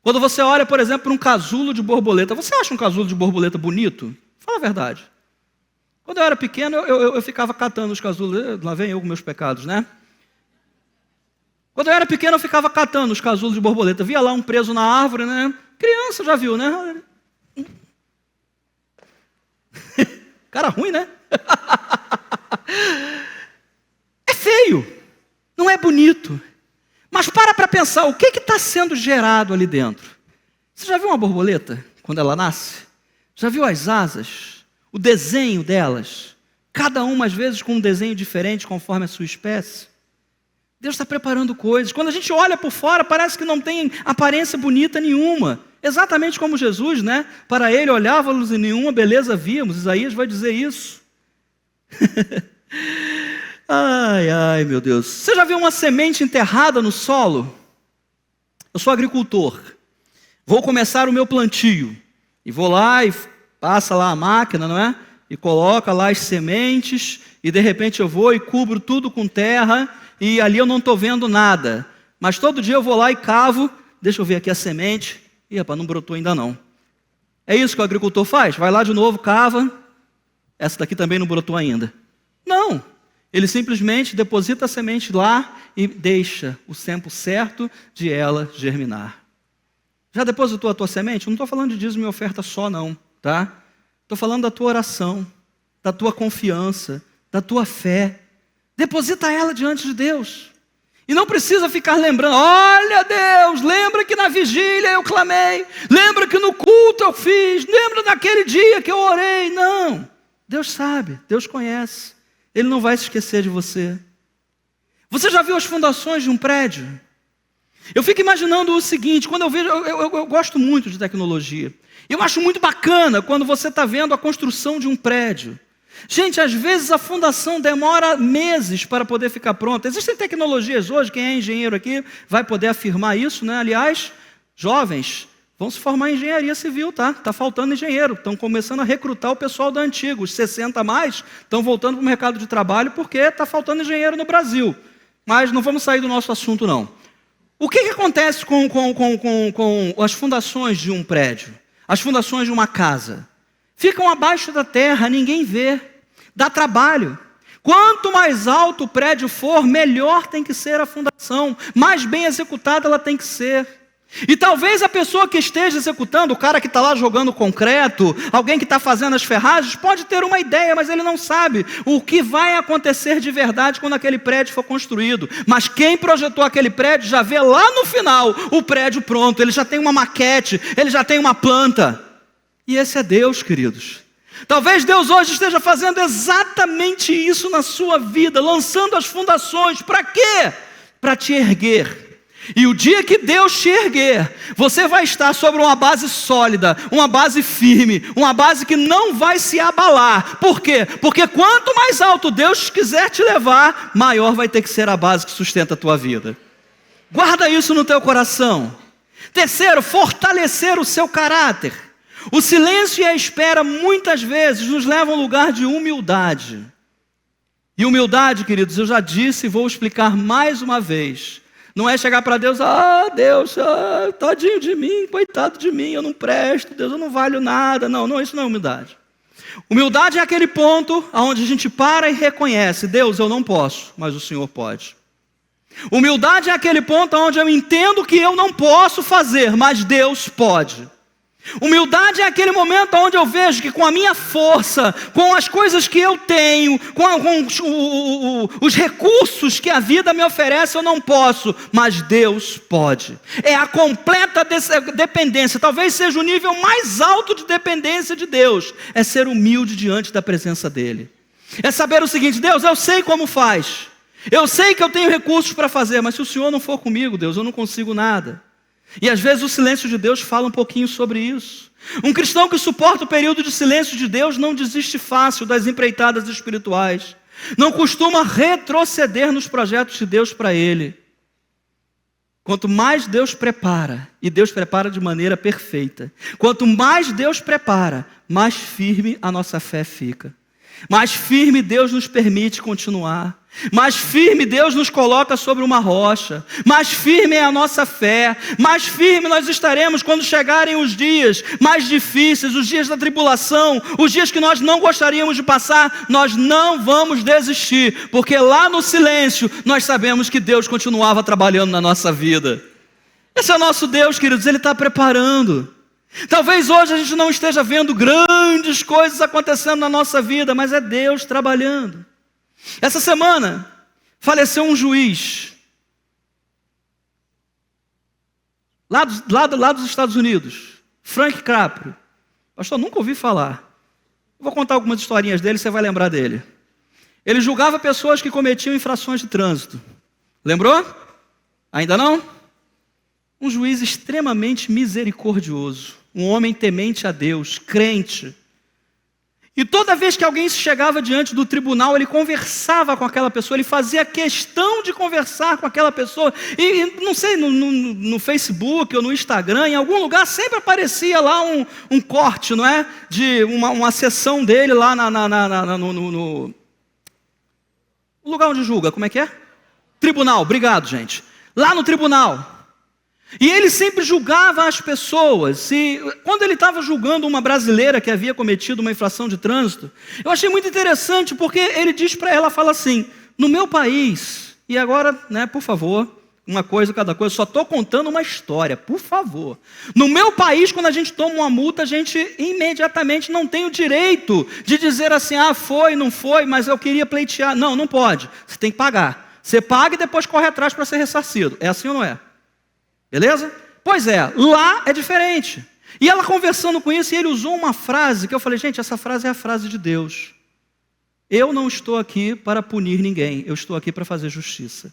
S1: Quando você olha, por exemplo, para um casulo de borboleta, você acha um casulo de borboleta bonito? Fala a verdade. Quando eu era pequeno, eu ficava catando os casulos. Lá vem eu com meus pecados, né? Quando eu era pequeno, eu ficava catando os casulos de borboleta. Via lá um preso na árvore, né? Criança já viu, né? Cara ruim, né? É feio, não é bonito. Mas para pensar, o que está sendo gerado ali dentro? Você já viu uma borboleta, quando ela nasce? Já viu as asas? O desenho delas? Cada uma, às vezes, com um desenho diferente, conforme a sua espécie. Deus está preparando coisas. Quando a gente olha por fora, parece que não tem aparência bonita nenhuma. Exatamente como Jesus, né? Para ele olhávamos e nenhuma beleza víamos. Isaías vai dizer isso. Ai, ai, meu Deus. Você já viu uma semente enterrada no solo? Eu sou agricultor. Vou começar o meu plantio. E vou lá e passa lá a máquina, não é? E coloca lá as sementes. E de repente eu vou e cubro tudo com terra. E ali eu não estou vendo nada. Mas todo dia eu vou lá e cavo. Deixa eu ver aqui a semente. Ih, rapaz, não brotou ainda não. É isso que o agricultor faz? Vai lá de novo, cava. Essa daqui também não brotou ainda. Não. Ele simplesmente deposita a semente lá e deixa o tempo certo de ela germinar. Já depositou a tua semente? Eu não estou falando de dízimo e oferta só não, tá? Estou falando da tua oração, da tua confiança, da tua fé. Deposita ela diante de Deus. E não precisa ficar lembrando, olha Deus, lembra que na vigília eu clamei, lembra que no culto eu fiz, lembra daquele dia que eu orei. Não, Deus sabe, Deus conhece. Ele não vai se esquecer de você. Você já viu as fundações de um prédio? Eu fico imaginando o seguinte, quando eu vejo, eu gosto muito de tecnologia. Eu acho muito bacana quando você está vendo a construção de um prédio. Gente, às vezes a fundação demora meses para poder ficar pronta. Existem tecnologias hoje, quem é engenheiro aqui vai poder afirmar isso, né? Aliás, jovens, vão se formar em engenharia civil, tá? Está faltando engenheiro. Estão começando a recrutar o pessoal da antiga. Os 60 a mais estão voltando para o mercado de trabalho porque está faltando engenheiro no Brasil. Mas não vamos sair do nosso assunto, não. O que acontece com as fundações de um prédio? As fundações de uma casa? Ficam abaixo da terra, ninguém vê. Dá trabalho. Quanto mais alto o prédio for, melhor tem que ser a fundação. Mais bem executada ela tem que ser. E talvez a pessoa que esteja executando, o cara que está lá jogando concreto, alguém que está fazendo as ferragens, pode ter uma ideia, mas ele não sabe o que vai acontecer de verdade quando aquele prédio for construído. Mas quem projetou aquele prédio já vê lá no final o prédio pronto, ele já tem uma maquete, ele já tem uma planta. E esse é Deus, queridos. Talvez Deus hoje esteja fazendo exatamente isso na sua vida, lançando as fundações. Para quê? Para te erguer. E o dia que Deus te erguer, você vai estar sobre uma base sólida, uma base firme, uma base que não vai se abalar. Por quê? Porque quanto mais alto Deus quiser te levar, maior vai ter que ser a base que sustenta a tua vida. Guarda isso no teu coração. Terceiro, fortalecer o seu caráter. O silêncio e a espera muitas vezes nos levam a um lugar de humildade. E humildade, queridos, eu já disse e vou explicar mais uma vez. Não é chegar para Deus, Deus, tadinho de mim, coitado de mim, eu não presto, Deus, eu não valho nada. Não, isso não é humildade. Humildade é aquele ponto onde a gente para e reconhece, Deus, eu não posso, mas o Senhor pode. Humildade é aquele ponto onde eu entendo que eu não posso fazer, mas Deus pode. Humildade é aquele momento onde eu vejo que com a minha força, com as coisas que eu tenho, com os recursos que a vida me oferece, eu não posso, mas Deus pode. É a completa dependência, talvez seja o nível mais alto de dependência de Deus, é ser humilde diante da presença dEle. É saber o seguinte, Deus, eu sei como faz, eu sei que eu tenho recursos para fazer, mas se o Senhor não for comigo, Deus, eu não consigo nada. E às vezes o silêncio de Deus fala um pouquinho sobre isso. Um cristão que suporta o período de silêncio de Deus não desiste fácil das empreitadas espirituais. Não costuma retroceder nos projetos de Deus para ele. Quanto mais Deus prepara, e Deus prepara de maneira perfeita, quanto mais Deus prepara, mais firme a nossa fé fica. Mais firme Deus nos permite continuar. Mais firme Deus nos coloca sobre uma rocha. Mais firme é a nossa fé. Mais firme nós estaremos quando chegarem os dias mais difíceis, os dias da tribulação, os dias que nós não gostaríamos de passar. Nós não vamos desistir, porque lá no silêncio nós sabemos que Deus continuava trabalhando na nossa vida. Esse é o nosso Deus, queridos, Ele está preparando. Talvez hoje a gente não esteja vendo grandes coisas acontecendo na nossa vida, mas é Deus trabalhando. Essa semana faleceu um juiz lá dos Estados Unidos, Frank Capra. Pastor, nunca ouvi falar. Vou contar algumas historinhas dele, você vai lembrar dele. Ele julgava pessoas que cometiam infrações de trânsito. Lembrou? Ainda não? Um juiz extremamente misericordioso, um homem temente a Deus, crente. E toda vez que alguém chegava diante do tribunal, ele conversava com aquela pessoa, ele fazia questão de conversar com aquela pessoa. E não sei, no Facebook ou no Instagram, em algum lugar, sempre aparecia lá um corte, não é? De uma sessão dele lá no lugar onde julga, como é que é? Tribunal, obrigado, gente. Lá no tribunal. E ele sempre julgava as pessoas. E quando ele estava julgando uma brasileira que havia cometido uma infração de trânsito, eu achei muito interessante, porque ele diz para ela, fala assim, no meu país, e agora, né, por favor, uma coisa, cada coisa, só estou contando uma história, por favor. No meu país, quando a gente toma uma multa, a gente imediatamente não tem o direito de dizer assim, foi, não foi, mas eu queria pleitear. Não, não pode, você tem que pagar. Você paga e depois corre atrás para ser ressarcido. É assim ou não é? Beleza? Pois é, lá é diferente. E ela conversando com isso, e ele usou uma frase, que eu falei, gente, essa frase é a frase de Deus. Eu não estou aqui para punir ninguém, eu estou aqui para fazer justiça.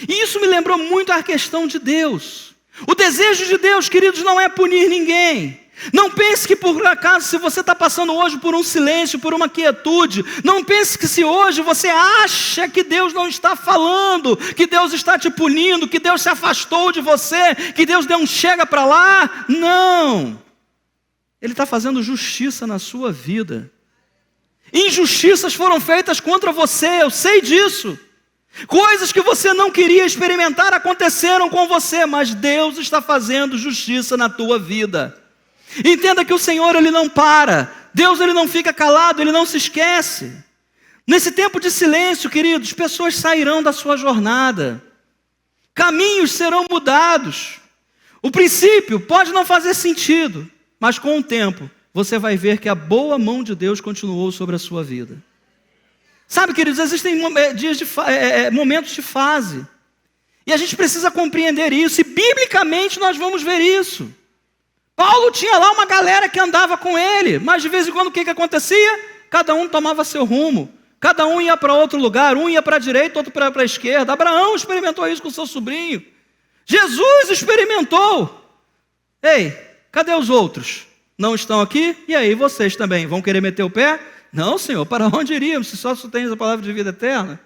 S1: E isso me lembrou muito a questão de Deus. O desejo de Deus, queridos, não é punir ninguém. Não pense que por acaso, se você está passando hoje por um silêncio, por uma quietude, não pense que se hoje você acha que Deus não está falando, que Deus está te punindo, que Deus se afastou de você, que Deus deu um chega para lá. Não. Ele está fazendo justiça na sua vida. Injustiças foram feitas contra você, eu sei disso. Coisas que você não queria experimentar aconteceram com você, mas Deus está fazendo justiça na tua vida. Entenda que o Senhor, Ele não para. Deus, Ele não fica calado, Ele não se esquece. Nesse tempo de silêncio, queridos, pessoas sairão da sua jornada. Caminhos serão mudados. O princípio pode não fazer sentido, mas com o tempo, você vai ver que a boa mão de Deus continuou sobre a sua vida. Sabe, queridos, existem momentos de fase. E a gente precisa compreender isso. E biblicamente nós vamos ver isso. Paulo tinha lá uma galera que andava com ele, mas de vez em quando o que acontecia? Cada um tomava seu rumo, cada um ia para outro lugar, um ia para a direita, outro para a esquerda. Abraão experimentou isso com seu sobrinho, Jesus experimentou. Ei, cadê os outros? Não estão aqui? E aí, vocês também vão querer meter o pé? Não, Senhor, para onde iríamos se só tens a palavra de vida eterna?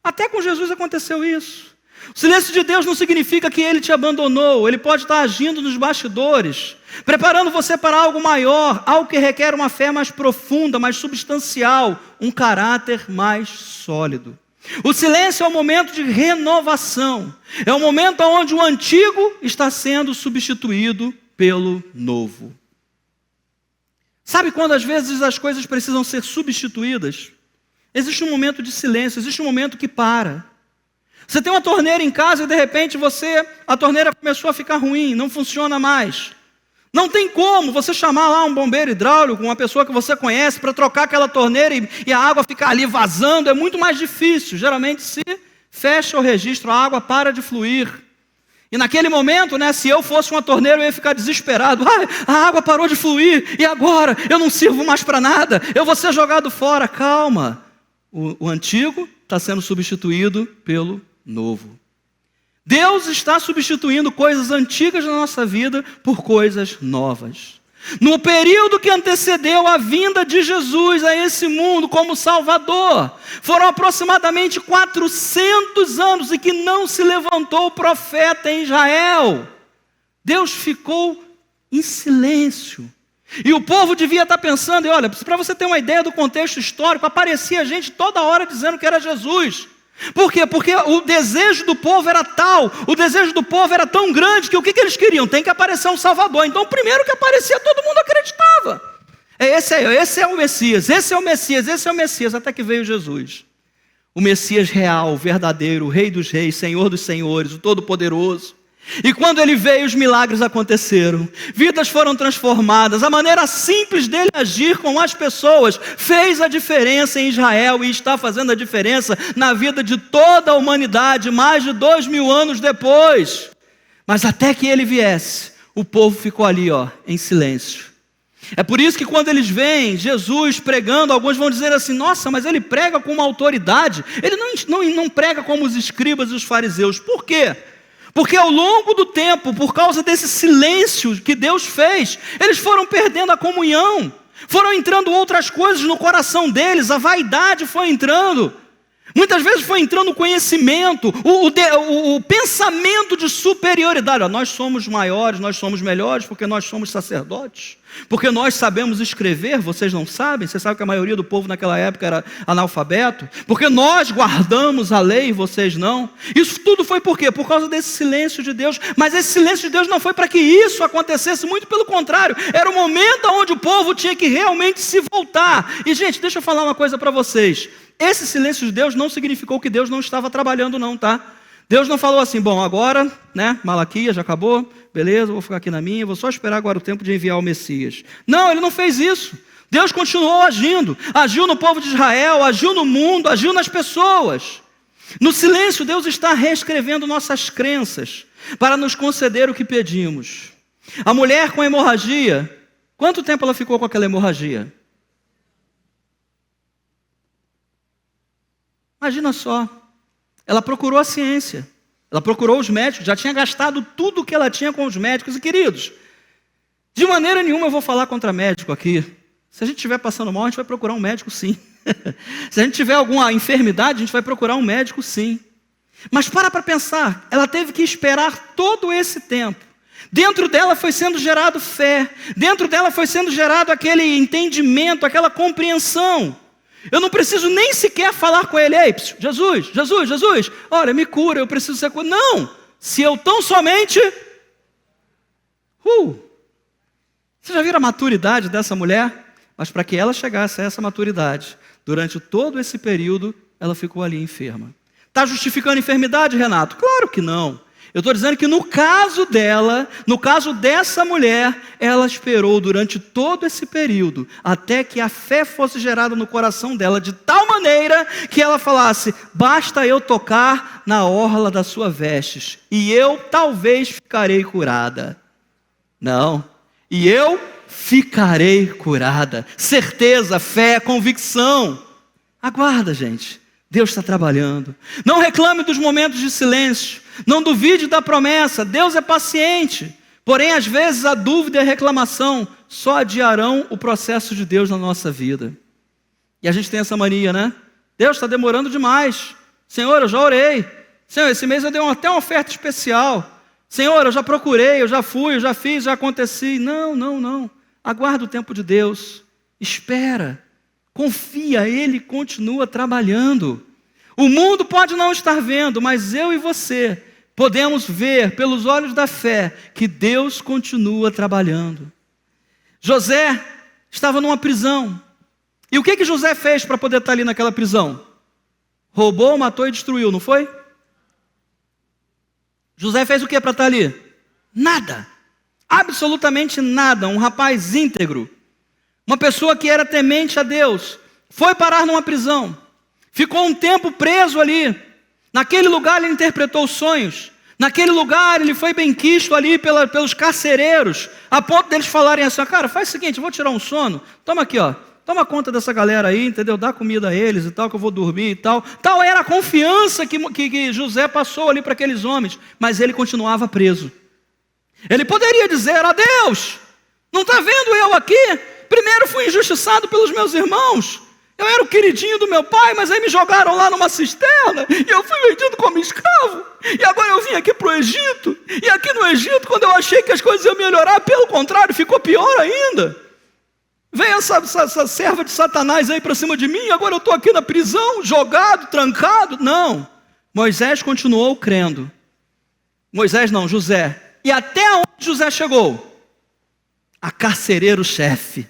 S1: Até com Jesus aconteceu isso. O silêncio de Deus não significa que Ele te abandonou. Ele pode estar agindo nos bastidores, preparando você para algo maior, algo que requer uma fé mais profunda, mais substancial, um caráter mais sólido. O silêncio é o momento de renovação, é o momento onde o antigo está sendo substituído pelo novo. Sabe quando às vezes as coisas precisam ser substituídas? Existe um momento de silêncio, existe um momento que para. Você tem uma torneira em casa e de repente a torneira começou a ficar ruim, não funciona mais. Não tem como você chamar lá um bombeiro hidráulico, uma pessoa que você conhece, para trocar aquela torneira e a água ficar ali vazando, é muito mais difícil. Geralmente se fecha o registro, a água para de fluir. E naquele momento, se eu fosse uma torneira, eu ia ficar desesperado. A água parou de fluir, e agora? Eu não sirvo mais para nada, eu vou ser jogado fora. Calma, o antigo está sendo substituído pelo novo. Deus está substituindo coisas antigas na nossa vida por coisas novas. No período que antecedeu a vinda de Jesus a esse mundo como Salvador, foram aproximadamente 400 anos em que não se levantou o profeta em Israel. Deus ficou em silêncio. E o povo devia estar pensando, e olha, para você ter uma ideia do contexto histórico, aparecia gente toda hora dizendo que era Jesus. Por quê? Porque o desejo do povo era tal, o desejo do povo era tão grande que o que eles queriam? Tem que aparecer um Salvador. Então o primeiro que aparecia, todo mundo acreditava. Esse é o Messias, esse é o Messias, esse é o Messias, até que veio Jesus. O Messias real, verdadeiro, o Rei dos Reis, Senhor dos Senhores, o Todo-Poderoso. E quando ele veio, os milagres aconteceram, vidas foram transformadas, a maneira simples dele agir com as pessoas fez a diferença em Israel e está fazendo a diferença na vida de toda a humanidade, mais de 2000 anos depois. Mas até que ele viesse, o povo ficou ali, em silêncio. É por isso que quando eles veem Jesus pregando, alguns vão dizer assim: nossa, mas ele prega com uma autoridade, ele não prega como os escribas e os fariseus. Por quê? Porque ao longo do tempo, por causa desse silêncio que Deus fez, eles foram perdendo a comunhão, foram entrando outras coisas no coração deles, a vaidade foi entrando. Muitas vezes foi entrando o conhecimento, o pensamento de superioridade. Nós somos maiores, nós somos melhores porque nós somos sacerdotes, porque nós sabemos escrever, vocês não sabem, você sabe que a maioria do povo naquela época era analfabeto, porque nós guardamos a lei e vocês não. Isso tudo foi por quê? Por causa desse silêncio de Deus. Mas esse silêncio de Deus não foi para que isso acontecesse, muito pelo contrário, era o momento onde o povo tinha que realmente se voltar. E gente, deixa eu falar uma coisa para vocês. Esse silêncio de Deus não significou que Deus não estava trabalhando não, tá? Deus não falou assim: bom, agora, né, Malaquias já acabou, beleza, vou ficar aqui na minha, vou só esperar agora o tempo de enviar o Messias. Não, ele não fez isso. Deus continuou agindo, agiu no povo de Israel, agiu no mundo, agiu nas pessoas. No silêncio, Deus está reescrevendo nossas crenças para nos conceder o que pedimos. A mulher com hemorragia, quanto tempo ela ficou com aquela hemorragia? Imagina só, ela procurou a ciência, ela procurou os médicos, já tinha gastado tudo que ela tinha com os médicos. E queridos, de maneira nenhuma eu vou falar contra médico aqui. Se a gente estiver passando mal, a gente vai procurar um médico sim. Se a gente tiver alguma enfermidade, a gente vai procurar um médico sim. Mas para pensar, ela teve que esperar todo esse tempo. Dentro dela foi sendo gerado fé, dentro dela foi sendo gerado aquele entendimento, aquela compreensão. Eu não preciso nem sequer falar com ele: ei, Jesus, olha, me cura, eu preciso ser curado. Não, se eu tão somente... Você já viu a maturidade dessa mulher? Mas para que ela chegasse a essa maturidade, durante todo esse período, ela ficou ali enferma. Está justificando a enfermidade, Renato? Claro que não. Eu estou dizendo que no caso dela, no caso dessa mulher, ela esperou durante todo esse período, até que a fé fosse gerada no coração dela, de tal maneira que ela falasse: basta eu tocar na orla das suas vestes, e eu talvez ficarei curada. Não, e eu ficarei curada. Certeza, fé, convicção. Aguarda, gente. Deus está trabalhando. Não reclame dos momentos de silêncio. Não duvide da promessa. Deus é paciente. Porém, às vezes, a dúvida e a reclamação só adiarão o processo de Deus na nossa vida. E a gente tem essa mania, né? Deus está demorando demais. Senhor, eu já orei. Senhor, esse mês eu dei até uma oferta especial. Senhor, eu já procurei, eu já fui, eu já fiz, já aconteci. Não. Aguarda o tempo de Deus. Espera. Confia, Ele continua trabalhando. O mundo pode não estar vendo, mas eu e você podemos ver pelos olhos da fé que Deus continua trabalhando. José estava numa prisão. E o que José fez para poder estar ali naquela prisão? Roubou, matou e destruiu, não foi? José fez o que para estar ali? Nada. Absolutamente nada. Um rapaz íntegro. Uma pessoa que era temente a Deus, foi parar numa prisão, ficou um tempo preso ali. Naquele lugar ele interpretou sonhos, naquele lugar ele foi benquisto ali pelos carcereiros, a ponto deles falarem assim: cara, faz o seguinte, eu vou tirar um sono, toma aqui, ó, toma conta dessa galera aí, entendeu? Dá comida a eles e tal, que eu vou dormir e tal. Tal era a confiança que José passou ali para aqueles homens, mas ele continuava preso. Ele poderia dizer: Deus, não está vendo eu aqui? Primeiro fui injustiçado pelos meus irmãos. Eu era o queridinho do meu pai, mas aí me jogaram lá numa cisterna e eu fui vendido como escravo. E agora eu vim aqui para o Egito. E aqui no Egito, quando eu achei que as coisas iam melhorar, pelo contrário, ficou pior ainda. Veio essa serva de Satanás aí para cima de mim, e agora eu estou aqui na prisão, jogado, trancado. Não. Moisés continuou crendo. José. E até onde José chegou? A carcereiro-chefe.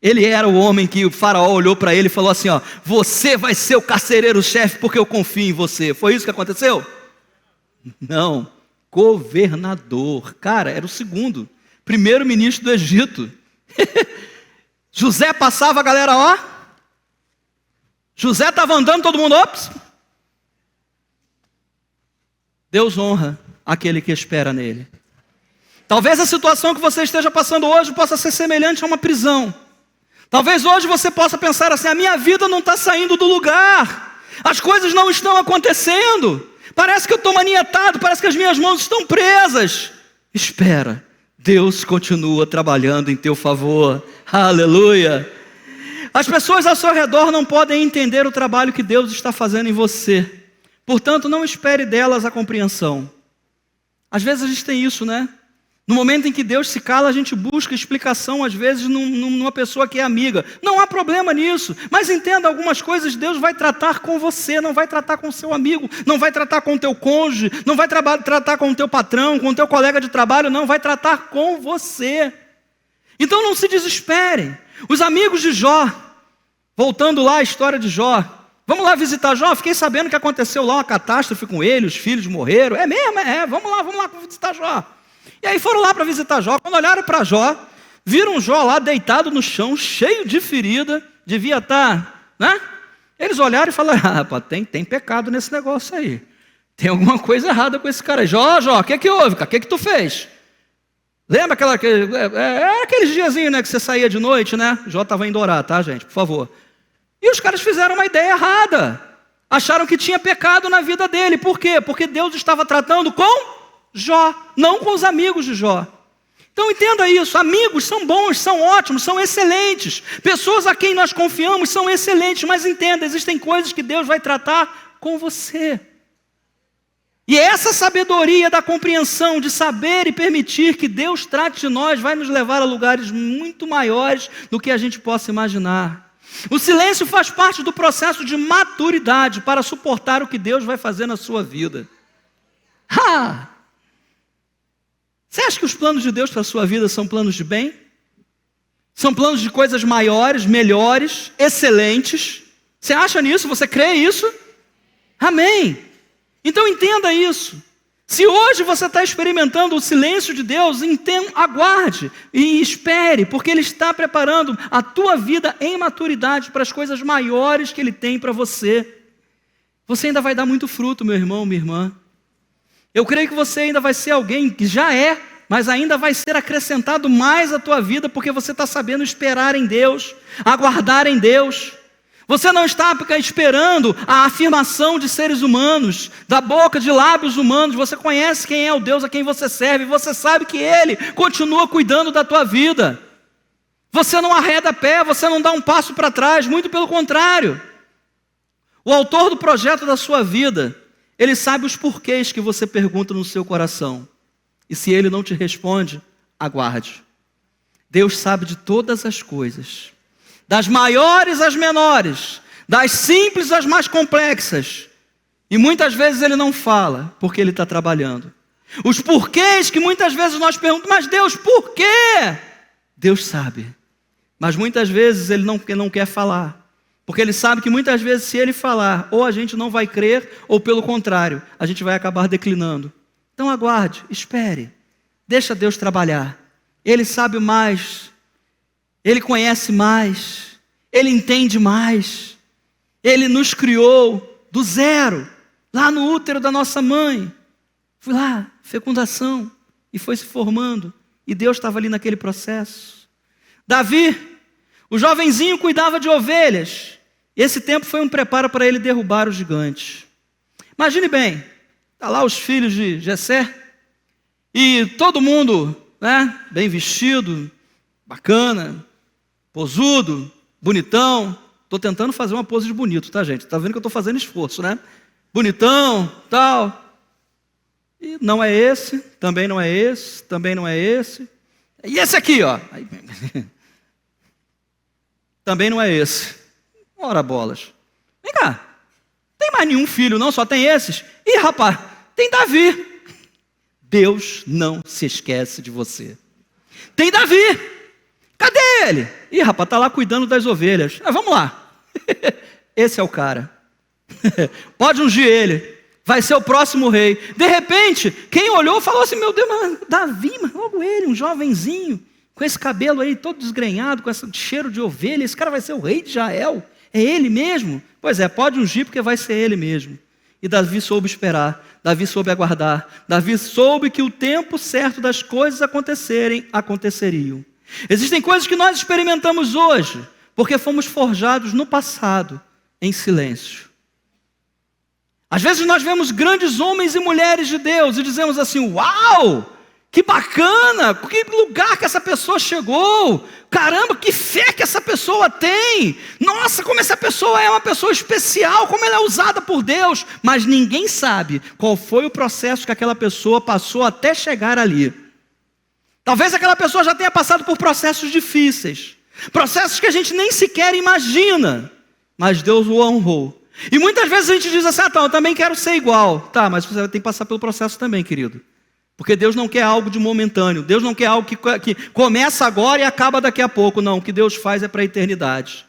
S1: Ele era o homem que o faraó olhou para ele e falou assim: ó, você vai ser o carcereiro-chefe porque eu confio em você. Foi isso que aconteceu? Não, governador. Cara, era o segundo, primeiro-ministro do Egito. José passava a galera, ó. José estava andando, todo mundo, ops. Deus honra aquele que espera nele. Talvez a situação que você esteja passando hoje possa ser semelhante a uma prisão. Talvez hoje você possa pensar assim: a minha vida não está saindo do lugar, as coisas não estão acontecendo, parece que eu estou maniatado, parece que as minhas mãos estão presas. Espera, Deus continua trabalhando em teu favor. Aleluia! As pessoas ao seu redor não podem entender o trabalho que Deus está fazendo em você. Portanto, não espere delas a compreensão. Às vezes a gente tem isso, né? No momento em que Deus se cala, a gente busca explicação, às vezes, numa pessoa que é amiga. Não há problema nisso, mas entenda, algumas coisas Deus vai tratar com você, não vai tratar com seu amigo, não vai tratar com o teu cônjuge, não vai tratar com o teu patrão, com o teu colega de trabalho, não, vai tratar com você. Então não se desesperem. Os amigos de Jó, voltando lá à história de Jó, vamos lá visitar Jó? Fiquei sabendo que aconteceu lá uma catástrofe com ele, os filhos morreram. É mesmo? Vamos lá visitar Jó. E aí foram lá para visitar Jó. Quando olharam para Jó, viram Jó lá deitado no chão, cheio de ferida, devia estar, né? Eles olharam e falaram: rapaz, tem pecado nesse negócio aí. Tem alguma coisa errada com esse cara aí. Jó, o que houve? O que tu fez? Lembra aqueles diazinhos, né, que você saía de noite, né? Jó estava indo orar, tá, gente? Por favor. E os caras fizeram uma ideia errada. Acharam que tinha pecado na vida dele. Por quê? Porque Deus estava tratando com Jó, não com os amigos de Jó. Então entenda isso, amigos são bons, são ótimos, são excelentes. Pessoas a quem nós confiamos são excelentes, mas entenda, existem coisas que Deus vai tratar com você. E essa sabedoria da compreensão, de saber e permitir que Deus trate de nós, vai nos levar a lugares muito maiores do que a gente possa imaginar. O silêncio faz parte do processo de maturidade para suportar o que Deus vai fazer na sua vida. Você acha que os planos de Deus para a sua vida são planos de bem? São planos de coisas maiores, melhores, excelentes? Você acha nisso? Você crê isso? Amém! Então entenda isso. Se hoje você está experimentando o silêncio de Deus, aguarde e espere, porque Ele está preparando a tua vida em maturidade para as coisas maiores que Ele tem para você. Você ainda vai dar muito fruto, meu irmão, minha irmã. Eu creio que você ainda vai ser alguém que já é, mas ainda vai ser acrescentado mais à tua vida, porque você está sabendo esperar em Deus, aguardar em Deus. Você não está esperando a afirmação de seres humanos, da boca de lábios humanos. Você conhece quem é o Deus a quem você serve, você sabe que Ele continua cuidando da tua vida. Você não arreda pé, você não dá um passo para trás, muito pelo contrário. O autor do projeto da sua vida, Ele sabe os porquês que você pergunta no seu coração. E se Ele não te responde, aguarde. Deus sabe de todas as coisas, das maiores às menores, das simples às mais complexas. E muitas vezes Ele não fala, porque Ele está trabalhando. Os porquês que muitas vezes nós perguntamos: mas Deus, por quê? Deus sabe. Mas muitas vezes Ele não quer falar. Porque Ele sabe que muitas vezes, se Ele falar, ou a gente não vai crer, ou pelo contrário, a gente vai acabar declinando. Então aguarde, espere, deixa Deus trabalhar. Ele sabe mais, Ele conhece mais, Ele entende mais. Ele nos criou do zero, lá no útero da nossa mãe. Fui lá, fecundação, e foi se formando, e Deus estava ali naquele processo. Davi, o jovenzinho, cuidava de ovelhas. Esse tempo foi um preparo para ele derrubar o gigante. Imagine bem, está lá os filhos de Jessé, e todo mundo, né, bem vestido, bacana, posudo, bonitão. Estou tentando fazer uma pose de bonito, tá, gente? Está vendo que eu estou fazendo esforço, né? Bonitão, tal. E não é esse, também não é esse, também não é esse. E esse aqui, ó. Também não é esse. Ora bolas. Vem cá. Tem mais nenhum filho não, só tem esses? Ih, rapaz, tem Davi. Deus não se esquece de você. Tem Davi. Cadê ele? Ih, rapaz, está lá cuidando das ovelhas. Vamos lá. Esse é o cara. Pode ungir ele. Vai ser o próximo rei. De repente, quem olhou falou assim: meu Deus, mas Davi, mas logo ele, um jovenzinho, com esse cabelo aí todo desgrenhado, com esse cheiro de ovelha, esse cara vai ser o rei de Israel. É ele mesmo? Pois é, pode ungir porque vai ser ele mesmo. E Davi soube esperar. Davi soube aguardar. Davi soube que o tempo certo das coisas aconteceriam. Existem coisas que nós experimentamos hoje, porque fomos forjados no passado, em silêncio. Às vezes nós vemos grandes homens e mulheres de Deus e dizemos assim: uau! Que bacana, que lugar que essa pessoa chegou, caramba, que fé que essa pessoa tem, nossa, como essa pessoa é uma pessoa especial, como ela é usada por Deus, mas ninguém sabe qual foi o processo que aquela pessoa passou até chegar ali. Talvez aquela pessoa já tenha passado por processos difíceis, processos que a gente nem sequer imagina, mas Deus o honrou. E muitas vezes a gente diz assim: eu também quero ser igual. Tá, mas você tem que passar pelo processo também, querido. Porque Deus não quer algo de momentâneo. Deus não quer algo que começa agora e acaba daqui a pouco. Não, o que Deus faz é para a eternidade.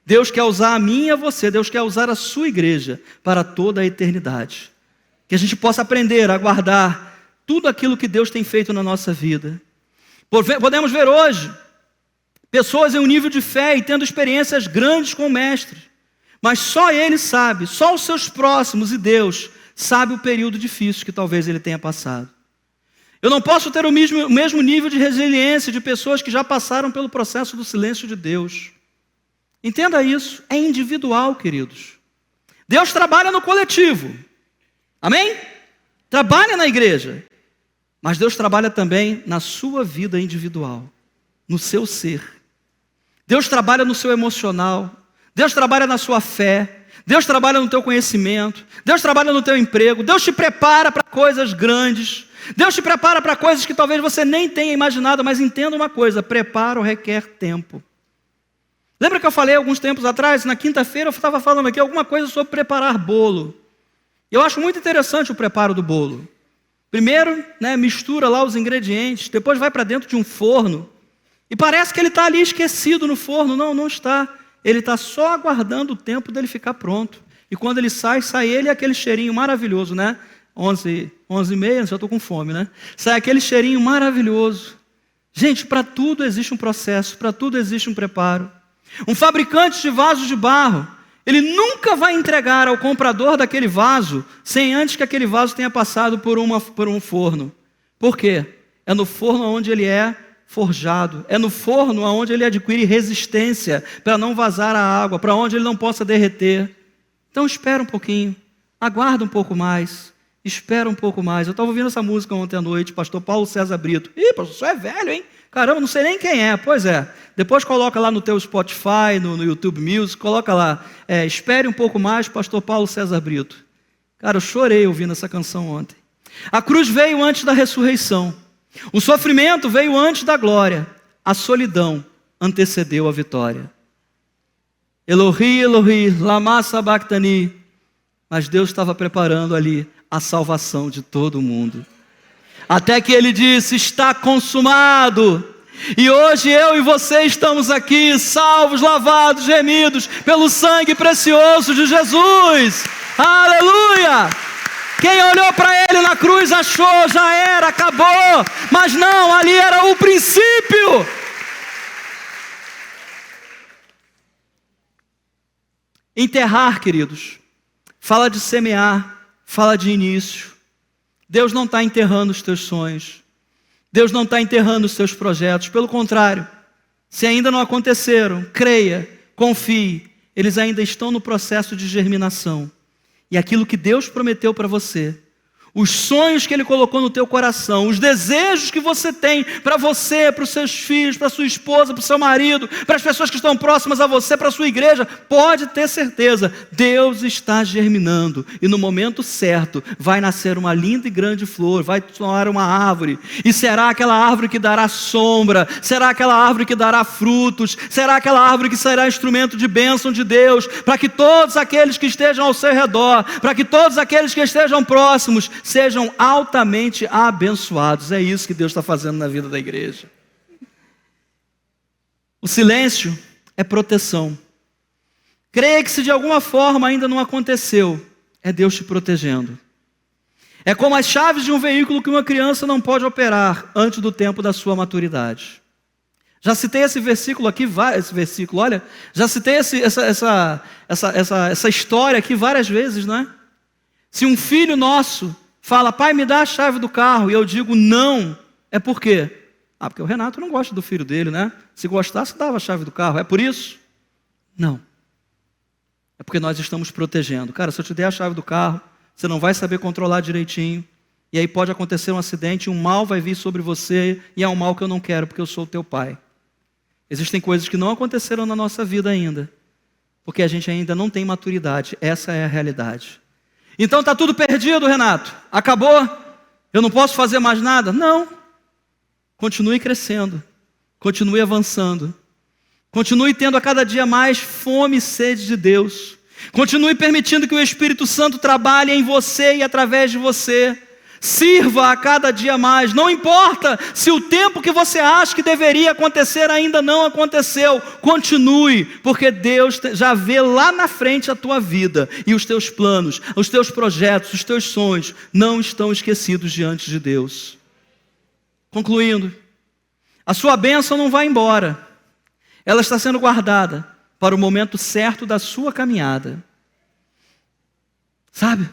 S1: Deus quer usar a mim e a você. Deus quer usar a sua igreja para toda a eternidade. Que a gente possa aprender a guardar tudo aquilo que Deus tem feito na nossa vida. Podemos ver hoje pessoas em um nível de fé e tendo experiências grandes com o Mestre. Mas só Ele sabe, só os seus próximos e Deus sabe o período difícil que talvez ele tenha passado. Eu não posso ter o mesmo nível de resiliência de pessoas que já passaram pelo processo do silêncio de Deus. Entenda isso, é individual, queridos. Deus trabalha no coletivo, amém? Trabalha na igreja, mas Deus trabalha também na sua vida individual, no seu ser. Deus trabalha no seu emocional, Deus trabalha na sua fé, Deus trabalha no teu conhecimento, Deus trabalha no teu emprego, Deus te prepara para coisas grandes, Deus te prepara para coisas que talvez você nem tenha imaginado, mas entenda uma coisa: preparo requer tempo. Lembra que eu falei alguns tempos atrás, na quinta-feira eu estava falando aqui alguma coisa sobre preparar bolo. Eu acho muito interessante o preparo do bolo. Primeiro, mistura lá os ingredientes, depois vai para dentro de um forno, e parece que ele está ali esquecido no forno. Não, não está. Ele está só aguardando o tempo dele ficar pronto. E quando ele sai ele e aquele cheirinho maravilhoso, 11h30, já estou com fome, Sai aquele cheirinho maravilhoso. Gente, para tudo existe um processo, para tudo existe um preparo. Um fabricante de vasos de barro, ele nunca vai entregar ao comprador daquele vaso sem antes que aquele vaso tenha passado por um forno. Por quê? É no forno onde ele é forjado, é no forno onde ele adquire resistência para não vazar a água, para onde ele não possa derreter. Então espera um pouquinho, aguarda um pouco mais, espera um pouco mais. Eu estava ouvindo essa música ontem à noite, pastor Paulo César Brito. Ih, pastor, você é velho, hein? Caramba, não sei nem quem é. Pois é, depois coloca lá no teu Spotify, no YouTube Music, coloca lá, espere um pouco mais, pastor Paulo César Brito. Cara, eu chorei ouvindo essa canção ontem. A cruz veio antes da ressurreição. O sofrimento veio antes da glória. A solidão antecedeu a vitória. Elohi, Elohi, lama sabachthani. Mas Deus estava preparando ali a salvação de todo mundo. Até que ele disse: está consumado. E hoje eu e você estamos aqui, salvos, lavados, remidos pelo sangue precioso de Jesus. Aleluia! Quem olhou para ele na cruz achou, já era, acabou. Mas não, ali era o princípio. Enterrar, queridos, fala de semear, fala de início. Deus não está enterrando os teus sonhos. Deus não está enterrando os teus projetos. Pelo contrário, se ainda não aconteceram, creia, confie. Eles ainda estão no processo de germinação. E aquilo que Deus prometeu para você, os sonhos que Ele colocou no teu coração, os desejos que você tem para você, para os seus filhos, para a sua esposa, para o seu marido, para as pessoas que estão próximas a você, para a sua igreja, pode ter certeza, Deus está germinando. E no momento certo, vai nascer uma linda e grande flor, vai tornar uma árvore. E será aquela árvore que dará sombra, será aquela árvore que dará frutos, será aquela árvore que será instrumento de bênção de Deus, para que todos aqueles que estejam ao seu redor, para que todos aqueles que estejam próximos, sejam altamente abençoados. É isso que Deus está fazendo na vida da igreja. O silêncio é proteção. Creia que se de alguma forma ainda não aconteceu, é Deus te protegendo. É como as chaves de um veículo que uma criança não pode operar antes do tempo da sua maturidade. Já citei esse versículo aqui, já citei essa história aqui várias vezes, não é? Se um filho nosso fala, pai, me dá a chave do carro, e eu digo não, é por quê? Porque o Renato não gosta do filho dele, né? Se gostasse, dava a chave do carro, é por isso? Não. É porque nós estamos protegendo. Cara, se eu te der a chave do carro, você não vai saber controlar direitinho, e aí pode acontecer um acidente, um mal vai vir sobre você, e é um mal que eu não quero, porque eu sou o teu pai. Existem coisas que não aconteceram na nossa vida ainda, porque a gente ainda não tem maturidade. Essa é a realidade. Então está tudo perdido, Renato? Acabou? Eu não posso fazer mais nada? Não. Continue crescendo. Continue avançando. Continue tendo a cada dia mais fome e sede de Deus. Continue permitindo que o Espírito Santo trabalhe em você e através de você. Sirva a cada dia mais. Não importa se o tempo que você acha que deveria acontecer ainda não aconteceu. Continue, porque Deus já vê lá na frente a tua vida. E os teus planos, os teus projetos, os teus sonhos não estão esquecidos diante de Deus. Concluindo, a sua bênção não vai embora. Ela está sendo guardada para o momento certo da sua caminhada. Sabe?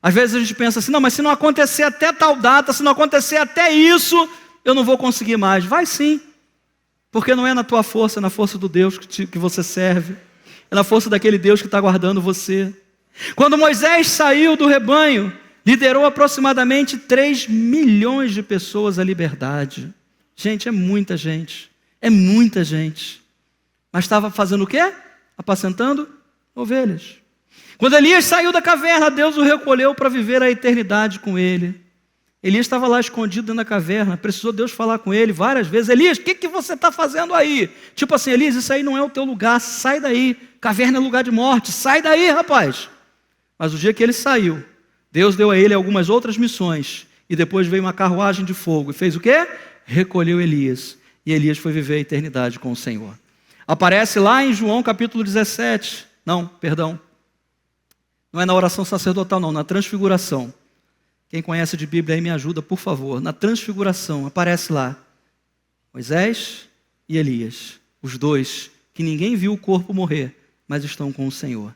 S1: Às vezes a gente pensa assim, não, mas se não acontecer até tal data, se não acontecer até isso, eu não vou conseguir mais. Vai sim, porque não é na tua força, é na força do Deus que você serve, é na força daquele Deus que está guardando você. Quando Moisés saiu do rebanho, liderou aproximadamente 3 milhões de pessoas à liberdade. Gente, é muita gente, mas estava fazendo o quê? Apacentando ovelhas. Quando Elias saiu da caverna, Deus o recolheu para viver a eternidade com ele. Elias estava lá escondido dentro da caverna, precisou Deus falar com ele várias vezes. Elias, o que você está fazendo aí? Tipo assim, Elias, isso aí não é o teu lugar, sai daí. Caverna é lugar de morte, sai daí, rapaz. Mas o dia que ele saiu, Deus deu a ele algumas outras missões. E depois veio uma carruagem de fogo. E fez o quê? Recolheu Elias. E Elias foi viver a eternidade com o Senhor. Aparece lá em João capítulo 17. Não é na oração sacerdotal não, na transfiguração. Quem conhece de Bíblia aí me ajuda, por favor. Na transfiguração aparece lá Moisés e Elias, os dois que ninguém viu o corpo morrer, mas estão com o Senhor.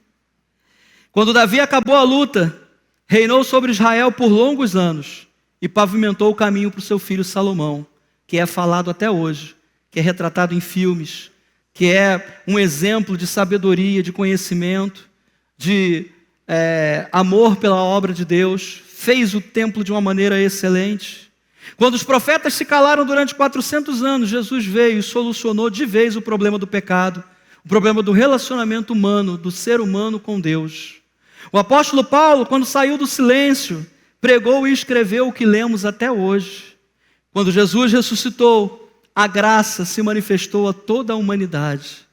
S1: Quando Davi acabou a luta, reinou sobre Israel por longos anos e pavimentou o caminho para o seu filho Salomão, que é falado até hoje, que é retratado em filmes, que é um exemplo de sabedoria, de conhecimento, de amor pela obra de Deus, fez o templo de uma maneira excelente. Quando os profetas se calaram durante 400 anos, Jesus veio e solucionou de vez o problema do pecado, o problema do relacionamento humano, do ser humano com Deus. O apóstolo Paulo, quando saiu do silêncio, pregou e escreveu o que lemos até hoje. Quando Jesus ressuscitou, a graça se manifestou a toda a humanidade.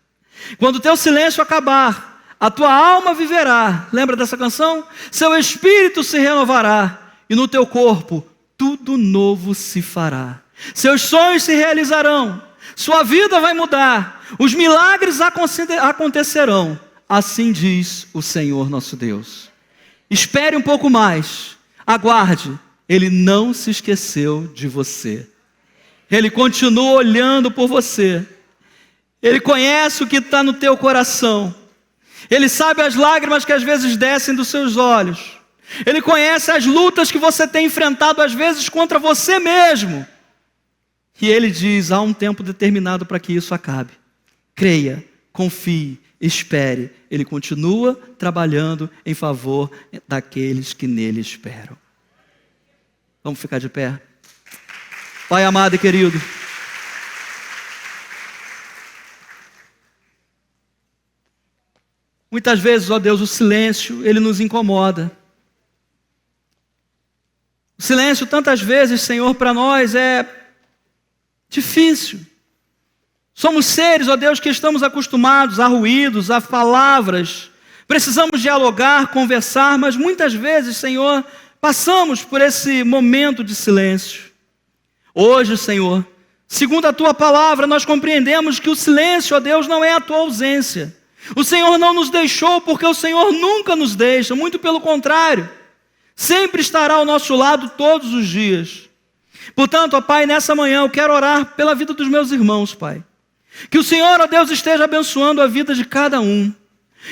S1: Quando o teu silêncio acabar, a tua alma viverá. Lembra dessa canção? Seu espírito se renovará e no teu corpo tudo novo se fará. Seus sonhos se realizarão. Sua vida vai mudar. Os milagres acontecerão. Assim diz o Senhor nosso Deus. Espere um pouco mais. Aguarde. Ele não se esqueceu de você. Ele continua olhando por você. Ele conhece o que está no teu coração. Ele sabe as lágrimas que às vezes descem dos seus olhos. Ele conhece as lutas que você tem enfrentado às vezes contra você mesmo. E Ele diz, há um tempo determinado para que isso acabe. Creia, confie, espere. Ele continua trabalhando em favor daqueles que nele esperam. Vamos ficar de pé? Pai amado e querido, muitas vezes, ó Deus, o silêncio, ele nos incomoda. O silêncio, tantas vezes, Senhor, para nós é difícil. Somos seres, ó Deus, que estamos acostumados a ruídos, a palavras. Precisamos dialogar, conversar, mas muitas vezes, Senhor, passamos por esse momento de silêncio. Hoje, Senhor, segundo a Tua palavra, nós compreendemos que o silêncio, ó Deus, não é a Tua ausência. O Senhor não nos deixou porque o Senhor nunca nos deixa, muito pelo contrário. Sempre estará ao nosso lado todos os dias. Portanto, ó Pai, nessa manhã eu quero orar pela vida dos meus irmãos, Pai. Que o Senhor, ó Deus, esteja abençoando a vida de cada um.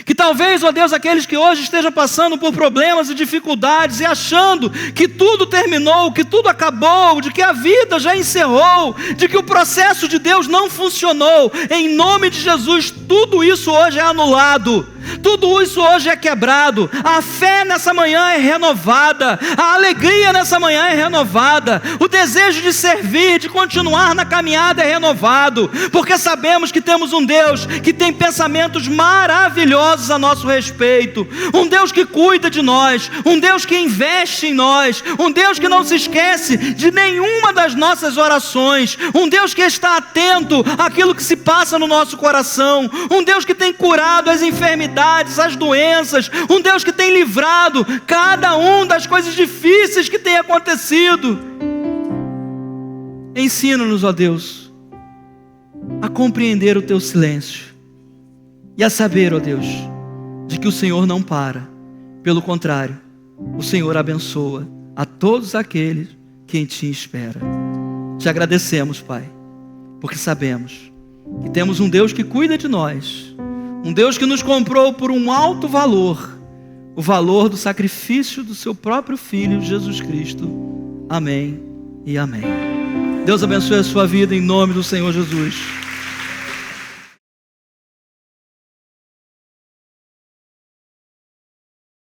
S1: Que talvez, ó Deus, aqueles que hoje estejam passando por problemas e dificuldades e achando que tudo terminou, que tudo acabou, de que a vida já encerrou, de que o processo de Deus não funcionou, em nome de Jesus, tudo isso hoje é anulado. Tudo isso hoje é quebrado. A fé nessa manhã é renovada. A alegria nessa manhã é renovada. O desejo de servir, de continuar na caminhada é renovado. Porque sabemos que temos um Deus que tem pensamentos maravilhosos a nosso respeito. Um Deus que cuida de nós. Um Deus que investe em nós. Um Deus que não se esquece de nenhuma das nossas orações. Um Deus que está atento àquilo que se passa no nosso coração. Um Deus que tem curado as enfermidades, as doenças, um Deus que tem livrado cada um das coisas difíceis que tem acontecido. Ensina-nos, ó Deus, a compreender o teu silêncio e a saber, ó Deus, de que o Senhor não para, pelo contrário, o Senhor abençoa a todos aqueles que em ti espera. Te agradecemos, Pai, porque sabemos que temos um Deus que cuida de nós, um Deus que nos comprou por um alto valor, o valor do sacrifício do seu próprio Filho, Jesus Cristo. Amém e amém. Deus abençoe a sua vida em nome do Senhor Jesus.